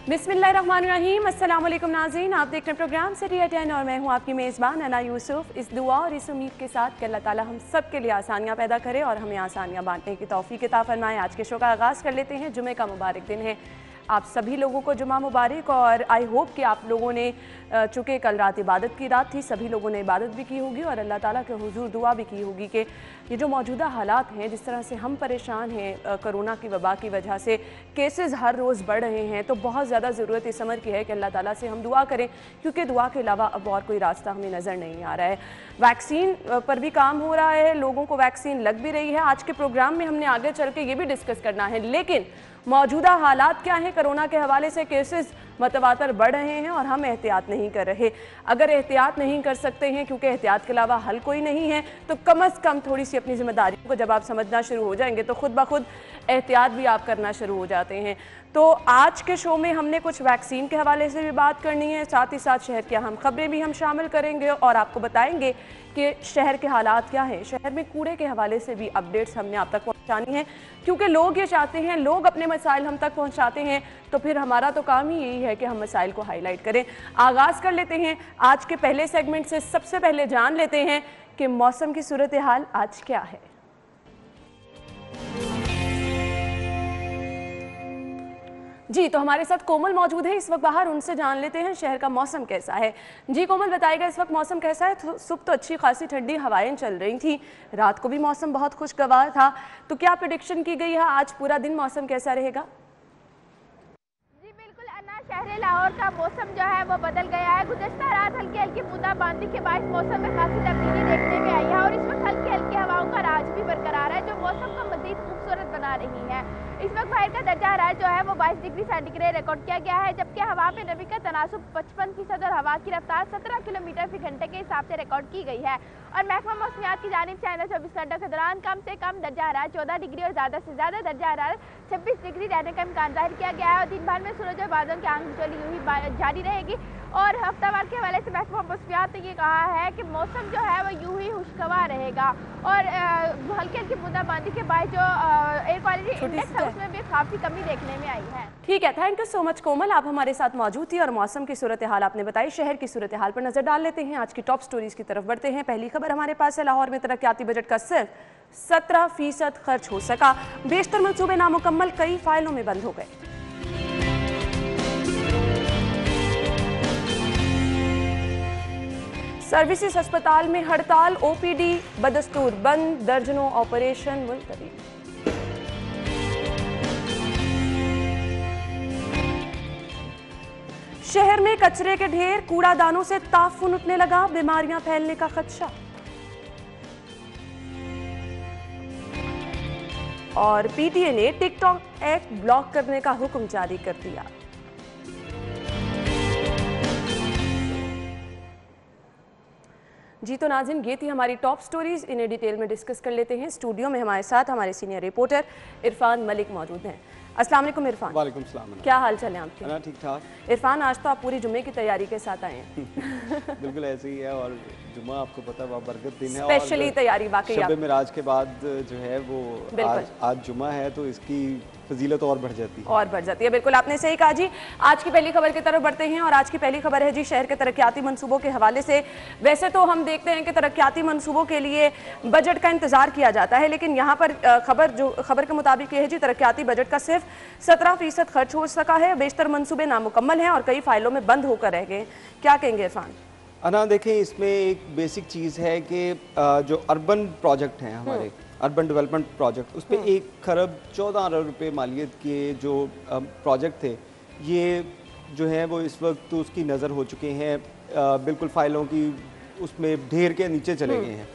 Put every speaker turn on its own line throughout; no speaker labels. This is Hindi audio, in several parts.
बिस्मिल्लाहिर्रहमानिर्रहीम, अस्सलाम वालेकुम नाज़रीन। आप देख रहे हैं प्रोग्राम सिटी एट 10 और मैं हूं आपकी मेज़बान अना यूसुफ। इस दुआ और इस उम्मीद के साथ कि अल्लाह ताला हम सब के लिए आसानियां पैदा करे और हमें आसानियां बांटने की तौफीक अता फरमाए। आज के शो का आगाज़ कर लेते हैं। जुमे का मुबारक दिन है, आप सभी लोगों को जुमा मुबारक। और आई होप कि आप लोगों ने, चूँकि कल रात इबादत की रात थी, सभी लोगों ने इबादत भी की होगी और अल्लाह ताला के हुजूर दुआ भी की होगी कि ये जो मौजूदा हालात हैं, जिस तरह से हम परेशान हैं कोरोना की वबा की वजह से, केसेस हर रोज़ बढ़ रहे हैं, तो बहुत ज़्यादा ज़रूरत इस अमर की है कि अल्लाह ताला से हम दुआ करें, क्योंकि दुआ के अलावा अब और कोई रास्ता हमें नज़र नहीं आ रहा है। वैक्सीन पर भी काम हो रहा है, लोगों को वैक्सीन लग भी रही है। आज के प्रोग्राम में हमने आगे चल के ये भी डिस्कस करना है, लेकिन मौजूदा हालात क्या हैं कोरोना के हवाले से। केसेस मतवातर बढ़ रहे हैं और हम एहतियात नहीं कर रहे। अगर एहतियात नहीं कर सकते हैं, क्योंकि एहतियात के अलावा हल कोई नहीं है, तो कम अज़ कम थोड़ी सी अपनी जिम्मेदारियों को जब आप समझना शुरू हो जाएंगे तो खुद ब खुद एहतियात भी आप करना शुरू हो जाते हैं। तो आज के शो में हमने कुछ वैक्सीन के हवाले से भी बात करनी है, साथ ही साथ शहर की अहम खबरें भी हम शामिल करेंगे और आपको बताएंगे कि शहर के हालात क्या हैं। शहर में कूड़े के हवाले से भी अपडेट्स हमने आप तक पहुंचानी है, क्योंकि लोग ये चाहते हैं, लोग अपने मसाइल हम तक पहुंचाते हैं, तो फिर हमारा तो काम ही यही है कि हम मसाइल को हाईलाइट करें। आगाज़ कर लेते हैं आज के पहले सेगमेंट से। सबसे पहले जान लेते हैं कि मौसम की सूरत हाल आज क्या है। जी, तो हमारे साथ कोमल मौजूद है इस वक्त बाहर, उनसे जान लेते हैं शहर का मौसम कैसा है। जी कोमल, बताइएगा इस वक्त मौसम कैसा है। सुबह तो अच्छी खासी ठंडी हवाएं चल रही थी, रात को भी मौसम बहुत खुशगवार था, तो क्या प्रेडिक्शन की गई है आज पूरा दिन मौसम कैसा रहेगा?
जी बिल्कुल अन्ना, शहर लाहौर का मौसम जो है वो बदल गया है। गुज़श्ता रात हल्की हल्की बूंदाबांदी के बाद मौसम में खासी तब्दीली देखने में आई है और इस वक्त हल्की हल्की हवाओं का राज भी बरकरार है, जो मौसम को मज़ीद खूबसूरत बना रही है। इस वक्त बाहर का दर्जा हरारत जो है वो 22 डिग्री सेंटीग्रेड रिकॉर्ड किया गया है, जबकि हवा में नमी का तनासुब 55% और हवा की रफ्तार 17 किलोमीटर फी घंटे के हिसाब से रिकॉर्ड की गई है। और महकमा मौसमियात की जानिब से आइंदा 24 घंटों के दौरान कम से कम दर्जा हरारत 14 डिग्री और ज़्यादा से ज़्यादा दर्जा हरारत 26 डिग्री रहने का इम्कान जाहिर किया गया है। और दिन भर में सूरज और बादलों की आंखजोली यूं ही जारी रहेगी। और हफ्तावार के हवाले से महकमा मौसमियात ने ये कहा है कि मौसम जो है वो यूं ही खुशगवार रहेगा और हल्की हल्की बूंदाबांदी के बाद जो एयर क्वालिटी इंडेक्स है उसमें भी काफ़ी कमी देखने में आई है।
ठीक है, थैंक यू सो मच कोमल, आप हमारे साथ मौजूद थी और मौसम की सूरत हाल आपने बताई। शहर की सूरत हाल पर नजर डाल लेते हैं। आज की टॉप स्टोरीज की तरफ बढ़ते हैं। पहली खबर हमारे पास है, लाहौर में तरक्याती बजट का सिर्फ 17% खर्च हो सका, बेशतर मंसूबे नामुकम्मल, कई फाइलों में बंद हो गए। सर्विसेज अस्पताल में हड़ताल, ओपीडी बदस्तूर बंद, दर्जनों ऑपरेशन मुलतवी। शहर में कचरे के ढेर, कूड़ादानों से ताफुन उठने लगा, बीमारियां फैलने का खदशा। और पीटीए ने टिकटॉक ऐप ब्लॉक करने का हुक्म जारी कर दिया। जी तो नाज़रीन, ये थी हमारी टॉप स्टोरीज, इन्हें डिटेल में डिस्कस कर लेते हैं। स्टूडियो में हमारे साथ हमारे सीनियर रिपोर्टर इरफान मलिक मौजूद हैं। अस्सलाम वालेकुम इरफान।
वालेकुम सलाम।
क्या हाल चाल है आपके?
ठीक ठाक।
इरफान, आज तो आप पूरी जुमे की तैयारी के साथ आए हैं।
बिल्कुल ऐसे ही है, और जुमा आपको पता है बरकत दिन है,
स्पेशली तैयारी वाकई
शब मिराज के बाद जो है वो आज जुमा है, तो इसकी फजीलत और बढ़ जाती है।
बिल्कुल आपने सही कहा जी। आज की पहली खबर की तरफ बढ़ते हैं और आज की पहली खबर है जी शहर के तरक्याती मंसूबों के हवाले से। वैसे तो हम देखते हैं कि तरक्याती मंसूबों के लिए बजट का इंतजार किया जाता है, लेकिन यहाँ पर खबर के मुताबिक ये है जी, तरक्याती बजट का सिर्फ 17% खर्च हो सका है, बेशतर मंसूबे नामुकम्मल हैं और कई फाइलों में बंद होकर रह गए। क्या कहेंगे इरफान?
अना, देखें, इसमें एक बेसिक चीज़ है कि जो अर्बन प्रोजेक्ट हैं हमारे, अर्बन डेवलपमेंट प्रोजेक्ट, उस पर 1 खरब 14 अरब रुपये मालियत के जो प्रोजेक्ट थे, ये जो है वो इस वक्त तो उसकी नज़र हो चुके हैं, बिल्कुल फ़ाइलों की उसमें ढेर के नीचे चले गए हैं।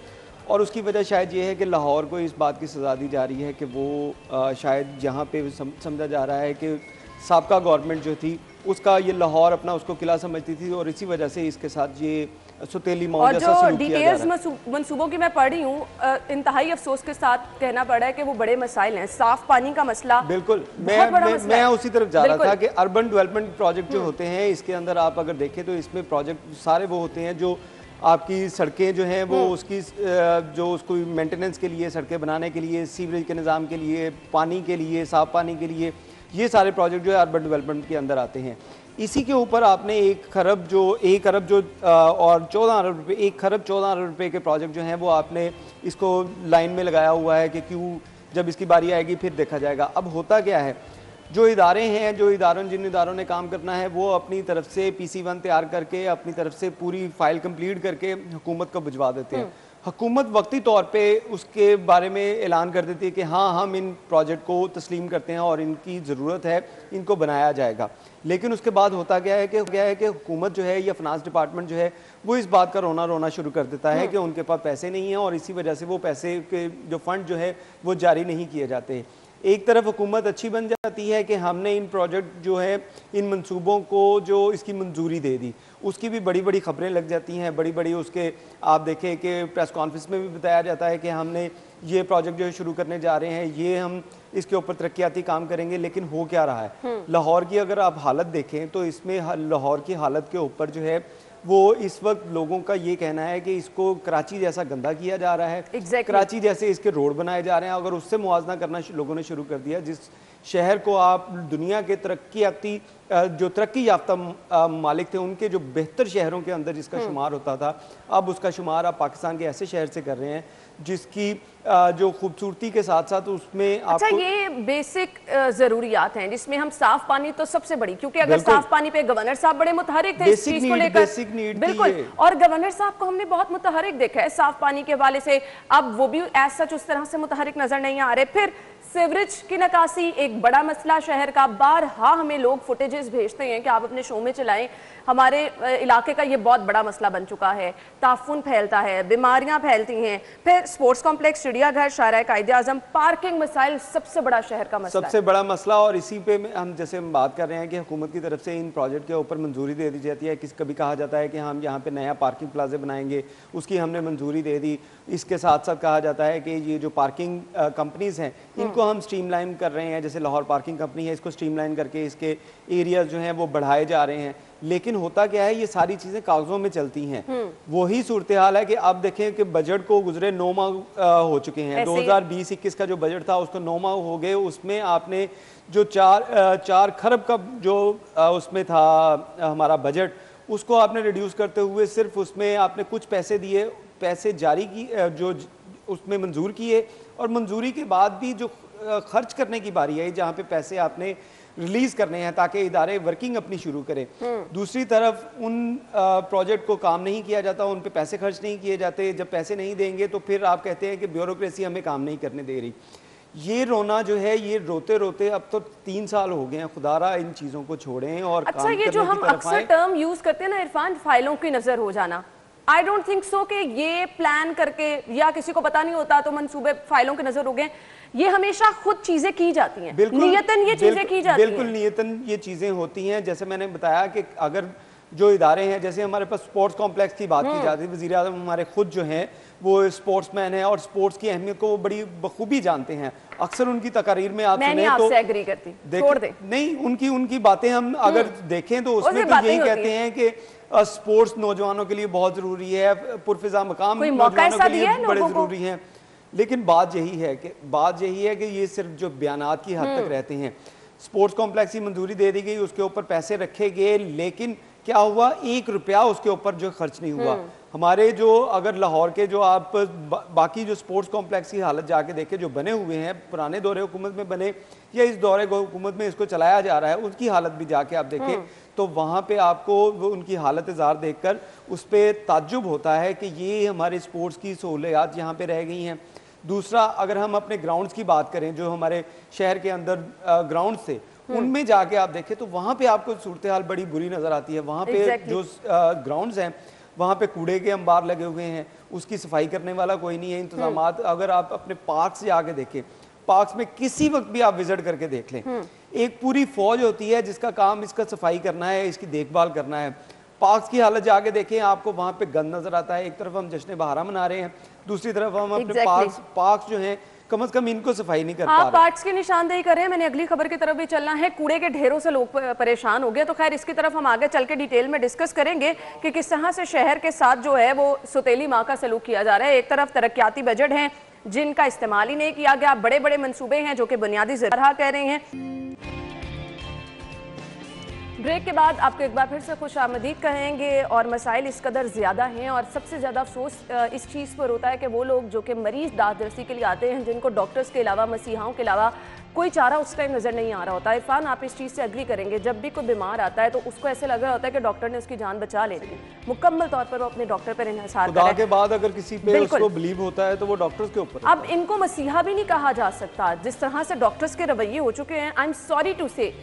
और उसकी वजह शायद ये है कि लाहौर को इस बात की सज़ा दी जा रही है कि वो शायद जहाँ पे समझा जा रहा है कि साबका गवर्नमेंट जो थी उसका ये लाहौर अपना उसको किला समझती थी, और इसी वजह से इसके साथ ये सुतेली मौत जैसा सलूक किया जा रहा है।
मंसूबों की मैं पढ़ रही हूँ, इंतहाई अफसोस के साथ कहना पड़ा है कि वो बड़े मसाइल हैं। साफ पानी का मसला,
बिल्कुल मैं उसी तरफ जा रहा था कि अर्बन डेवलपमेंट प्रोजेक्ट जो होते हैं, इसके अंदर आप अगर देखें तो इसमें प्रोजेक्ट सारे वो होते हैं जो आपकी सड़कें जो हैं वो उसकी जो उसको मेंटेनेंस के लिए, सड़कें बनाने के लिए, सीवरेज के निज़ाम के लिए, पानी के लिए, साफ पानी के लिए, ये सारे प्रोजेक्ट जो है अर्बन डेवलपमेंट के अंदर आते हैं। इसी के ऊपर आपने 1 अरब जो और 14 अरब रुपये, 1 अरब 14 अरब रुपये के प्रोजेक्ट जो हैं वो आपने इसको लाइन में लगाया हुआ है कि क्यों जब इसकी बारी आएगी फिर देखा जाएगा। अब होता क्या है, जो इदारे हैं, जिन इदारों ने काम करना है वो अपनी तरफ से PC1 तैयार करके अपनी तरफ से पूरी फाइल कंप्लीट करके हुकूमत को भिजवा देते हैं। हुकूमत वक्ती तौर पे उसके बारे में ऐलान कर देती है कि हाँ हम इन प्रोजेक्ट को तस्लीम करते हैं और इनकी ज़रूरत है, इनको बनाया जाएगा। लेकिन उसके बाद होता क्या है कि हुकूमत जो है या फाइनेंस डिपार्टमेंट जो है वो इस बात का रोना शुरू कर देता है कि उनके पास पैसे नहीं हैं और इसी वजह से वो पैसे के जो फंड जो है वो जारी नहीं किए जाते। एक तरफ हुकूमत अच्छी बन जाती है कि हमने इन प्रोजेक्ट जो है इन मंसूबों को जो इसकी मंजूरी दे दी, उसकी भी बड़ी बड़ी खबरें लग जाती हैं, बड़ी बड़ी उसके आप देखें कि प्रेस कॉन्फ्रेंस में भी बताया जाता है कि हमने ये प्रोजेक्ट जो है शुरू करने जा रहे हैं, ये हम इसके ऊपर तरक्याती काम करेंगे। लेकिन हो क्या रहा है, लाहौर की अगर आप हालत देखें तो इसमें लाहौर की हालत के ऊपर जो है वो इस वक्त लोगों का ये कहना है कि इसको कराची जैसा गंदा किया जा रहा है। कराची जैसे इसके रोड बनाए जा रहे हैं। अगर उससे मुआवजा करना लोगों ने शुरू कर दिया, जिस शहर को आप दुनिया के तरक्की याफ्ता मालिक थे उनके जो बेहतर शहरों के अंदर जिसका शुमार होता था, अब उसका शुमार आप पाकिस्तान के ऐसे शहर से कर रहे हैं जिसकी जो खूबसूरती के साथ साथ उसमें
अच्छा ये बेसिक ज़रूरियात हैं जिसमें हम साफ पानी तो सबसे बड़ी, क्योंकि अगर साफ पानी पे गवर्नर साहब बड़े मुतहरिक थे इस चीज को लेकर, बिल्कुल, और गवर्नर साहब को हमने बहुत मुतहरिक देखा है साफ पानी के हवाले से। अब वो भी एज सच उस तरह से मुतहरिक नजर नहीं आ रहे। फिर सीवरेज की निकासी एक बड़ा मसला शहर का, बारहा हमें लोग फुटेजेस भेजते हैं कि आप अपने शो में चलाएं, हमारे इलाके का ये बहुत बड़ा मसला बन चुका है, ताफुन फैलता है, बीमारियां फैलती हैं। फिर स्पोर्ट्स कॉम्प्लेक्स, चिड़ियाघर, शाहराह कायदे-आज़म, पार्किंग मसाइल सबसे बड़ा शहर का मसला,
सबसे बड़ा मसला। और इसी पे हम जैसे हम बात कर रहे हैं कि हुकूमत की तरफ से इन प्रोजेक्ट के ऊपर मंजूरी दे दी जाती है। कभी कहा जाता है कि हम यहाँ पे नया पार्किंग प्लाजा बनाएंगे, उसकी हमने मंजूरी दे दी। इसके साथ साथ कहा जाता है कि ये जो पार्किंग कंपनीज हैं इनको हम स्ट्रीमलाइन कर रहे हैं, जैसे लाहौर पार्किंग कंपनी है, इसको स्ट्रीमलाइन करके इसके एरियाज जो हैं वो बढ़ाए जा रहे हैं। लेकिन होता क्या है, ये सारी चीजें कागजों में चलती हैं। वही सूरत हाल है कि आप देखें कि बजट को गुजरे 9 माह हो चुके हैं। 2020-21 का जो बजट था उसको 9 माह हो गए। उसमें आपने जो 4 खरब का जो उसमें था हमारा बजट, उसको आपने रिड्यूस करते हुए सिर्फ उसमें आपने कुछ पैसे दिए, पैसे जारी की जो उसमें मंजूर किए, और मंजूरी के बाद भी जो खर्च करने की बारी आई जहाँ पे पैसे आपने रिलीज करने हैं ताकि इदारे वर्किंग अपनी शुरू करें, दूसरी तरफ उन प्रोजेक्ट को काम नहीं किया जाता, उन पे पैसे खर्च नहीं किए जाते। जब पैसे नहीं देंगे तो फिर आप कहते हैं कि ब्यूरोक्रेसी हमें काम नहीं करने दे रही। ये रोना जो है, ये रोते रोते अब तो 3 साल हो गए हैं। खुदारा इन चीज़ों को छोड़ें और
अच्छा, ये जो हम अक्सर टर्म यूज करते हैं ना इरफान, फाइलों की नजर हो जाना, आई डोंट थिंक सो कि ये प्लान करके या किसी को पता नहीं होता तो मंसूबे फाइलों की नजर हो गए। ये हमेशा खुद चीजें की जाती हैं, नियतन ये चीजें की जाती हैं।
बिल्कुल नियतन ये चीजें होती हैं। जैसे मैंने बताया कि अगर जो इदारे हैं, जैसे हमारे पास स्पोर्ट्स कॉम्प्लेक्स की बात की जाती है, वज़ीर आज़म हमारे खुद जो हैं वो स्पोर्ट्समैन है और स्पोर्ट्स की अहमियत को बड़ी बखूबी जानते हैं। अक्सर उनकी तकारीर में आप सुने तो
एग्री करती, छोड़ दे।
नहीं, उनकी बातें हम अगर देखें तो उसमें तो यही कहते हैं कि स्पोर्ट्स नौजवानों के लिए बहुत जरूरी है, पुरफिजा मकाम नौजवानों के लिए बड़े जरूरी हैं। लेकिन बात यही है कि ये सिर्फ जो बयानात की हद तक रहते हैं। स्पोर्ट्स कॉम्प्लेक्स की मंजूरी दे दी गई, उसके ऊपर पैसे रखे गए, लेकिन क्या हुआ, 1 रुपया उसके ऊपर जो खर्च नहीं हुआ। हमारे जो अगर लाहौर के जो आप बाकी जो स्पोर्ट्स कॉम्प्लेक्स की हालत जाके देखें जो बने हुए हैं, पुराने दौरे हुकूमत में बने या इस दौरे हुकूमत में इसको चलाया जा रहा है, उसकी हालत भी जाके आप देखें तो वहाँ पे आपको उनकी हालत ज़ार देखकर उस पर ताज्जुब होता है कि ये हमारे स्पोर्ट्स की सहूलियात यहाँ पे रह गई हैं। दूसरा, अगर हम अपने ग्राउंड्स की बात करें, जो हमारे शहर के अंदर ग्राउंड्स थे, उनमें जाके आप देखें तो वहाँ पे आपको सूरत हाल बड़ी बुरी नज़र आती है। वहाँ पे जो ग्राउंड्स हैं वहाँ पे कूड़े के अंबार लगे हुए हैं, उसकी सफाई करने वाला कोई नहीं है। इंतजामात अगर आप अपने पार्क से जाके देखें, पार्क्स में किसी वक्त भी आप विजिट करके देख लें, एक पूरी फौज होती है जिसका काम इसका सफाई करना है, इसकी देखभाल करना है। पार्क्स की हालत जाके देखें, आपको वहाँ पे गंद नजर आता है। एक तरफ हम जश्न बहारा मना रहे हैं, दूसरी तरफ हम अपने पार्क्स जो हैं कम से कम इनको सफाई नहीं कर पा रहे।
पार्क्स की निशानदेही करें। मैंने अगली खबर की तरफ भी चलना है। कूड़े के ढेरों से लोग परेशान हो गए, तो खैर इसकी तरफ हम आगे चल के डिटेल में डिस्कस करेंगे कि किस तरह से शहर के साथ जो है वो सुतेली माँ का सलूक किया जा रहा है। एक तरफ तरक्याती बजट हैं जिनका इस्तेमाल ही नहीं किया गया, बड़े बड़े मंसूबे हैं जो कि बुनियादी ज़रूरत कह रहे हैं। ब्रेक के बाद आपको एक बार फिर से खुश आमदीद कहेंगे। और मसाइल इस कदर ज़्यादा हैं और सबसे ज़्यादा अफसोस इस चीज़ पर होता है कि वो लोग जो कि मरीज़ दादरसी के लिए आते हैं, जिनको डॉक्टर्स के अलावा, मसीहाओं के अलावा कोई चारा उस टाइम नज़र नहीं आ रहा होता। इरफान, आप इस चीज़ से एग्री करेंगे, जब भी कोई बीमार आता है तो उसको ऐसे लग रहा होता है कि डॉक्टर ने उसकी जान बचा ली थी। मुकम्मल तौर पर वो अपने डॉक्टर पर इन्हिसार
खुदा
करे।
के बाद अगर किसी पे उसको बिलीव होता है तो वो डॉक्टर्स के ऊपर।
अब इनको मसीहा भी नहीं कहा जा सकता, जिस तरह से डॉक्टर्स के रवैये हो चुके हैं। आई एम सॉरी टू से,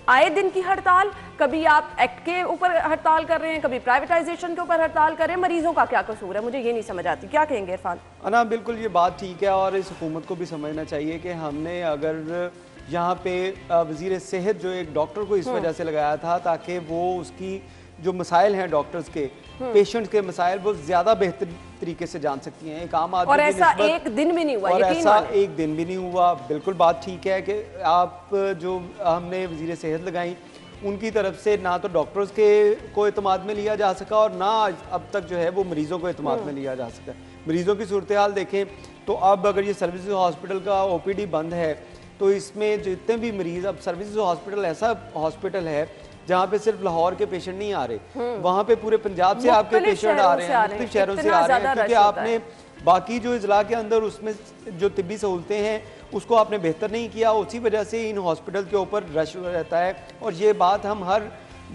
आए दिन की हड़ताल, कभी आप एक्ट के ऊपर हड़ताल कर रहे हैं, कभी प्राइवेटाइजेशन के ऊपर हड़ताल कर रहे हैं। मरीजों का क्या कसूर है, मुझे ये नहीं समझ आती। क्या कहेंगे इरफान?
अना, बिल्कुल ये बात ठीक है और इस हुकूमत को भी समझना चाहिए कि हमने अगर यहाँ पे वज़ीर सेहत जो एक डॉक्टर को इस वजह से लगाया था ताकि वो उसकी जो मसाइल हैं डॉक्टर्स के, पेशेंट्स के मसाइल, वो ज़्यादा बेहतर तरीके से जान सकती हैं एक आम आदमी।
और ऐसा एक दिन भी नहीं हुआ,
और ऐसा एक दिन भी नहीं हुआ। बिल्कुल बात ठीक है कि आप जो हमने वज़ीर सेहत लगाई उनकी तरफ से ना तो डॉक्टर्स के को एतमाद में लिया जा सका और ना अब तक जो है वो मरीज़ों को एतमाद में लिया जा सका। मरीज़ों की सूरत हाल देखें तो अब अगर ये सर्विसेज हॉस्पिटल का OPD बंद है तो इसमें जितने भी मरीज़, अब सर्विसेज हॉस्पिटल ऐसा हॉस्पिटल है जहाँ पे सिर्फ लाहौर के पेशेंट नहीं आ रहे, वहाँ पे पूरे पंजाब से आपके पेशेंट आ रहे हैं, मुख्तलिफ शहरों से आ रहे हैं, क्योंकि आपने बाकी जो इजला के अंदर उसमें जो तिब्बी सहूलतें हैं उसको आपने बेहतर नहीं किया। उसी वजह से इन हॉस्पिटल के ऊपर रश रहता है और ये बात हम हर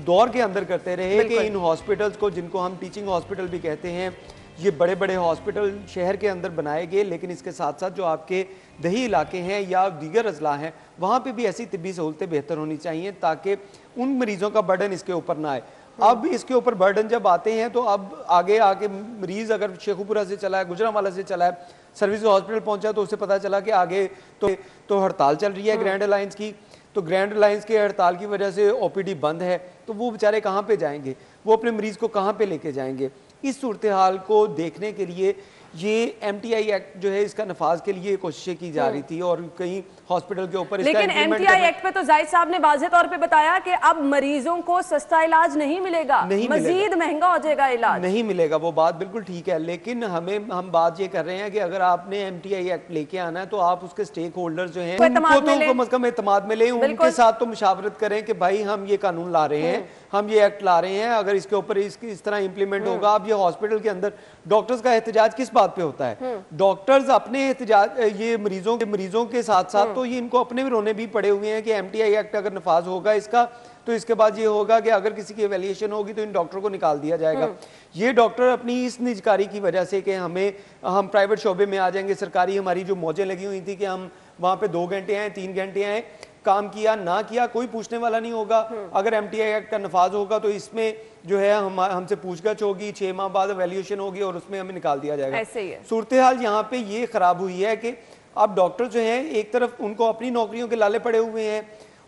दौर के अंदर करते रहे कि इन हॉस्पिटल्स को, जिनको हम टीचिंग हॉस्पिटल भी कहते हैं, ये बड़े बड़े हॉस्पिटल शहर के अंदर बनाए गए, लेकिन इसके साथ साथ जो आपके दही इलाके हैं या दीगर अजला हैं वहाँ पे भी ऐसी तिब्बी सहूलतें बेहतर होनी चाहिए ताकि उन मरीज़ों का बर्डन इसके ऊपर ना आए। अब इसके ऊपर बर्डन जब आते हैं तो अब आगे आके मरीज़ अगर शेखुपुरा से चला है, गुजरांवाला से चला है, सर्विस हॉस्पिटल पहुंचा तो उसे पता चला कि आगे तो हड़ताल चल रही है ग्रैंड अलायंस की, तो ग्रैंड अलायंस की हड़ताल की वजह से OPD बंद है, तो वो बेचारे कहाँ पे जाएंगे, वो अपने मरीज़ को कहाँ पे लेके जाएंगे। इस सूरत हाल को देखने के लिए ये MTI एक्ट जो है इसका नफाज के लिए कोशिशें की जा रही थी और कहीं हॉस्पिटल के ऊपर,
लेकिन MTI एक्ट पे तो जाहिद साहब ने वाज़ेह तौर पे बताया कि अब मरीजों को सस्ता इलाज नहीं मिलेगा, मजीद महंगा हो जाएगा इलाज,
नहीं मिलेगा। वो बात बिल्कुल ठीक है, लेकिन हम बात ये कर रहे हैं कि अगर आपने MTI एक्ट लेके आना है तो आप उसके स्टेक होल्डर्स जो हैं उनको तो कम अज कम एतमाद में लें, उनके साथ तो मुशावरत करें कि भाई हम ये कानून ला रहे हैं, हम ये एक्ट ला रहे हैं, अगर इसके ऊपर इस तरह इंप्लीमेंट होगा। अब ये हॉस्पिटल के अंदर डॉक्टर्स का एहतजाज किस बात पे होता है? डॉक्टर्स अपने एहतजाज, ये मरीजों के साथ साथ तो ये इनको अपने भी रोने भी पड़े हुए हैं कि MTI एक्ट अगर नफाज होगा इसका तो इसके बाद ये होगा कि अगर किसी की एवेल्यूएशन होगी तो इन डॉक्टर को निकाल दिया जाएगा। ये डॉक्टर अपनी इस निजकारी की वजह से कि हम प्राइवेट शोबे में आ जाएंगे, सरकारी हमारी जो मौजें लगी हुई थी कि हम वहाँ पे 2 घंटे आए, 3 घंटे आए, काम किया ना किया कोई पूछने वाला नहीं होगा। अगर MTI एक्ट का नफाज होगा तो इसमें जो है हमसे पूछगछ होगी, 6 माह बाद एवेल्यूएशन होगी और उसमें हमें निकाल दिया जाएगा।
ऐसे ही है
सूरत हाल यहाँ पे ये खराब हुई है कि अब डॉक्टर जो हैं एक तरफ उनको अपनी नौकरियों के लाले पड़े हुए हैं,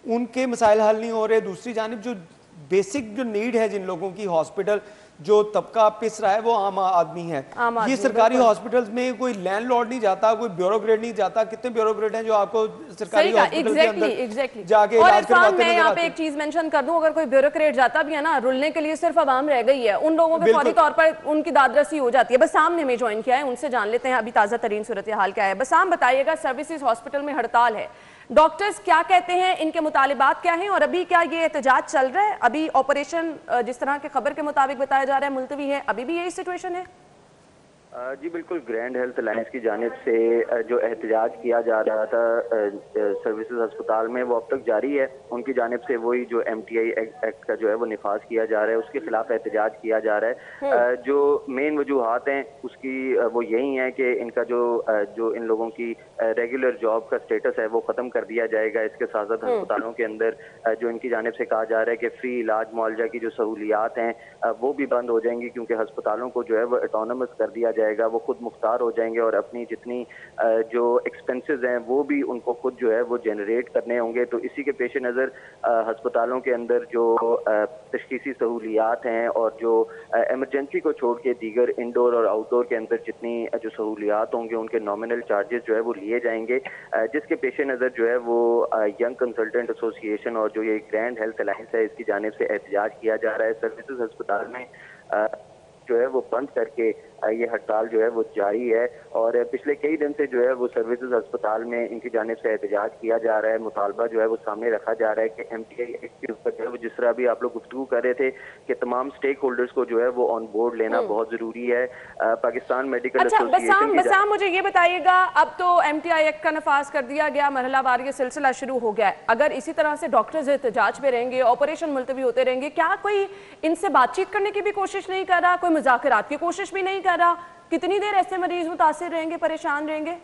उनके मसाइल हल नहीं हो रहे, दूसरी जानिब जो बेसिक जो नीड है जिन लोगों की, हॉस्पिटल जो तबका पिस रहा है वो आम आदमी है। ये सरकारी हॉस्पिटल्स में कोई लैंडलॉर्ड नहीं जाता, कोई ब्यूरोक्रेट नहीं जाता। कितने ब्यूरोक्रेट हैं जो आपको सरकारी हॉस्पिटल के अंदर जाके इलाज करवाते हैं।
मैं यहाँ पे एक चीज मेंशन कर दूं, अगर कोई ब्यूरोक्रेट जाता भी है ना, रुलने के लिए सिर्फ आवाम रह गई है, उन लोगों के फौरी तौर पर उनकी दादरसी हो जाती है। बस सामने में ज्वाइन किया है, उनसे जान लेते हैं अभी ताजा तरीन सूरत हाल क्या है। बस आम बताइएगा, सर्विसेज हॉस्पिटल में हड़ताल है, डॉक्टर्स क्या कहते हैं, इनके मुतालिबात क्या हैं और अभी क्या ये एहतजाज चल रहा है? अभी ऑपरेशन जिस तरह के खबर के मुताबिक बताया जा रहा है मुलतवी है, अभी भी यही सिचुएशन है?
जी बिल्कुल, ग्रैंड हेल्थ अलायंस की जानिब से जो एहतजाज किया जा रहा था सर्विसेज अस्पताल में वो अब तक जारी है। उनकी जानिब से वही जो MTI एक्ट का जो है वो निफाज किया जा रहा है, उसके खिलाफ एहतजाज किया जा रहा है। जो मेन वजूहात हैं उसकी वो यही है कि इनका जो इन लोगों की रेगुलर जॉब का स्टेटस है वो ख़त्म कर दिया जाएगा। इसके साथ साथ अस्पतालों के अंदर जो इनकी जानिब से कहा जा रहा है कि फ्री इलाज मुआवजा की जो सहूलियात हैं वो भी बंद हो जाएंगी, क्योंकि अस्पतालों को जो है वो ऑटोनमस कर दिया जाएगा, वो खुद मुख्तार हो जाएंगे और अपनी जितनी जो एक्सपेंसेस हैं वो भी उनको खुद जो है वो जनरेट करने होंगे। तो इसी के पेश नज़र अस्पतालों के अंदर जो तशखीसी सहूलियात हैं और जो एमरजेंसी को छोड़ के दीगर इंडोर और आउटडोर के अंदर जितनी जो सहूलियात होंगे उनके नॉमिनल चार्जेस जो है वो लिए जाएंगे, जिसके पेश नज़र जो है वो यंग कंसल्टेंट एसोसिएशन और जो ये ग्रैंड हेल्थ अलायंस है इसकी जानिब से एहतजाज किया जा रहा है। सर्विसेज अस्पताल में जो है वो बंद करके ये हड़ताल जो है वो जारी है और पिछले कई दिन से जो है वो सर्विसेज अस्पताल में इनकी जानिब से एहतजाज किया जा रहा है, मुतालबा जो है वो सामने रखा जा रहा है कि MTI एक्ट के ऊपर जो है वो जिस तरह अभी आप लोग गुफ्तगू कर रहे थे कि तमाम स्टेक होल्डर्स को जो है वो ऑन बोर्ड लेना बहुत जरूरी है। पाकिस्तान मेडिकल एसोसिएशन
बसाम मुझे ये बताइएगा, अब तो MTI एक्ट का नफाज कर दिया गया, मरहलावार ये सिलसिला शुरू हो गया है, अगर इसी तरह से डॉक्टर्स एहतजाज पे रहेंगे, ऑपरेशन मुलतवी होते रहेंगे, क्या कोई इनसे बातचीत करने की भी कोशिश नहीं कर रहा, कोई मुज़ाकरात की कोशिश भी नहीं कर रहा? कितनी देर ऐसे मरीज मुतासिर रहेंगे, परेशान रहेंगे?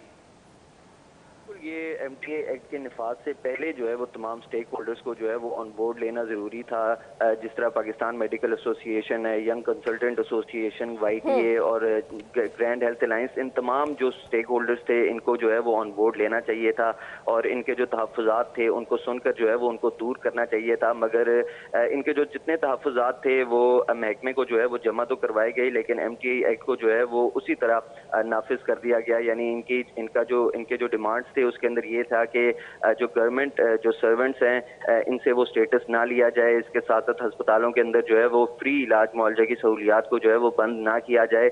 ये MTA एक्ट के निफाज से पहले जो है वो तमाम स्टेक होल्डर्स को जो है वो ऑन बोर्ड लेना ज़रूरी था। जिस तरह पाकिस्तान मेडिकल एसोसिएशन है, यंग कंसल्टेंट एसोसिएशन, YTA और ग्रैंड हेल्थ अलायंस, इन तमाम जो स्टेक होल्डर्स थे इनको जो है वो ऑन बोर्ड लेना चाहिए था और इनके जो तहफ़्फ़ुज़ात थे उनको सुनकर जो है वो उनको दूर करना चाहिए था। मगर इनके जो जितने तहफ़्फ़ुज़ात थे वो महकमे को जो है वो जमा तो करवाए गए, लेकिन MTA एक्ट को जो है वो उसी तरह नाफिज कर दिया गया। यानी इनके जो डिमांड्स थे उसके अंदर ये था कि जो गवर्नमेंट जो सर्वेंट्स हैं इनसे वो स्टेटस ना लिया जाए, इसके साथ साथ अस्पतालों के अंदर जो है वो फ्री इलाज मुआवजा की सहूलियात को जो है वो बंद ना किया जाए।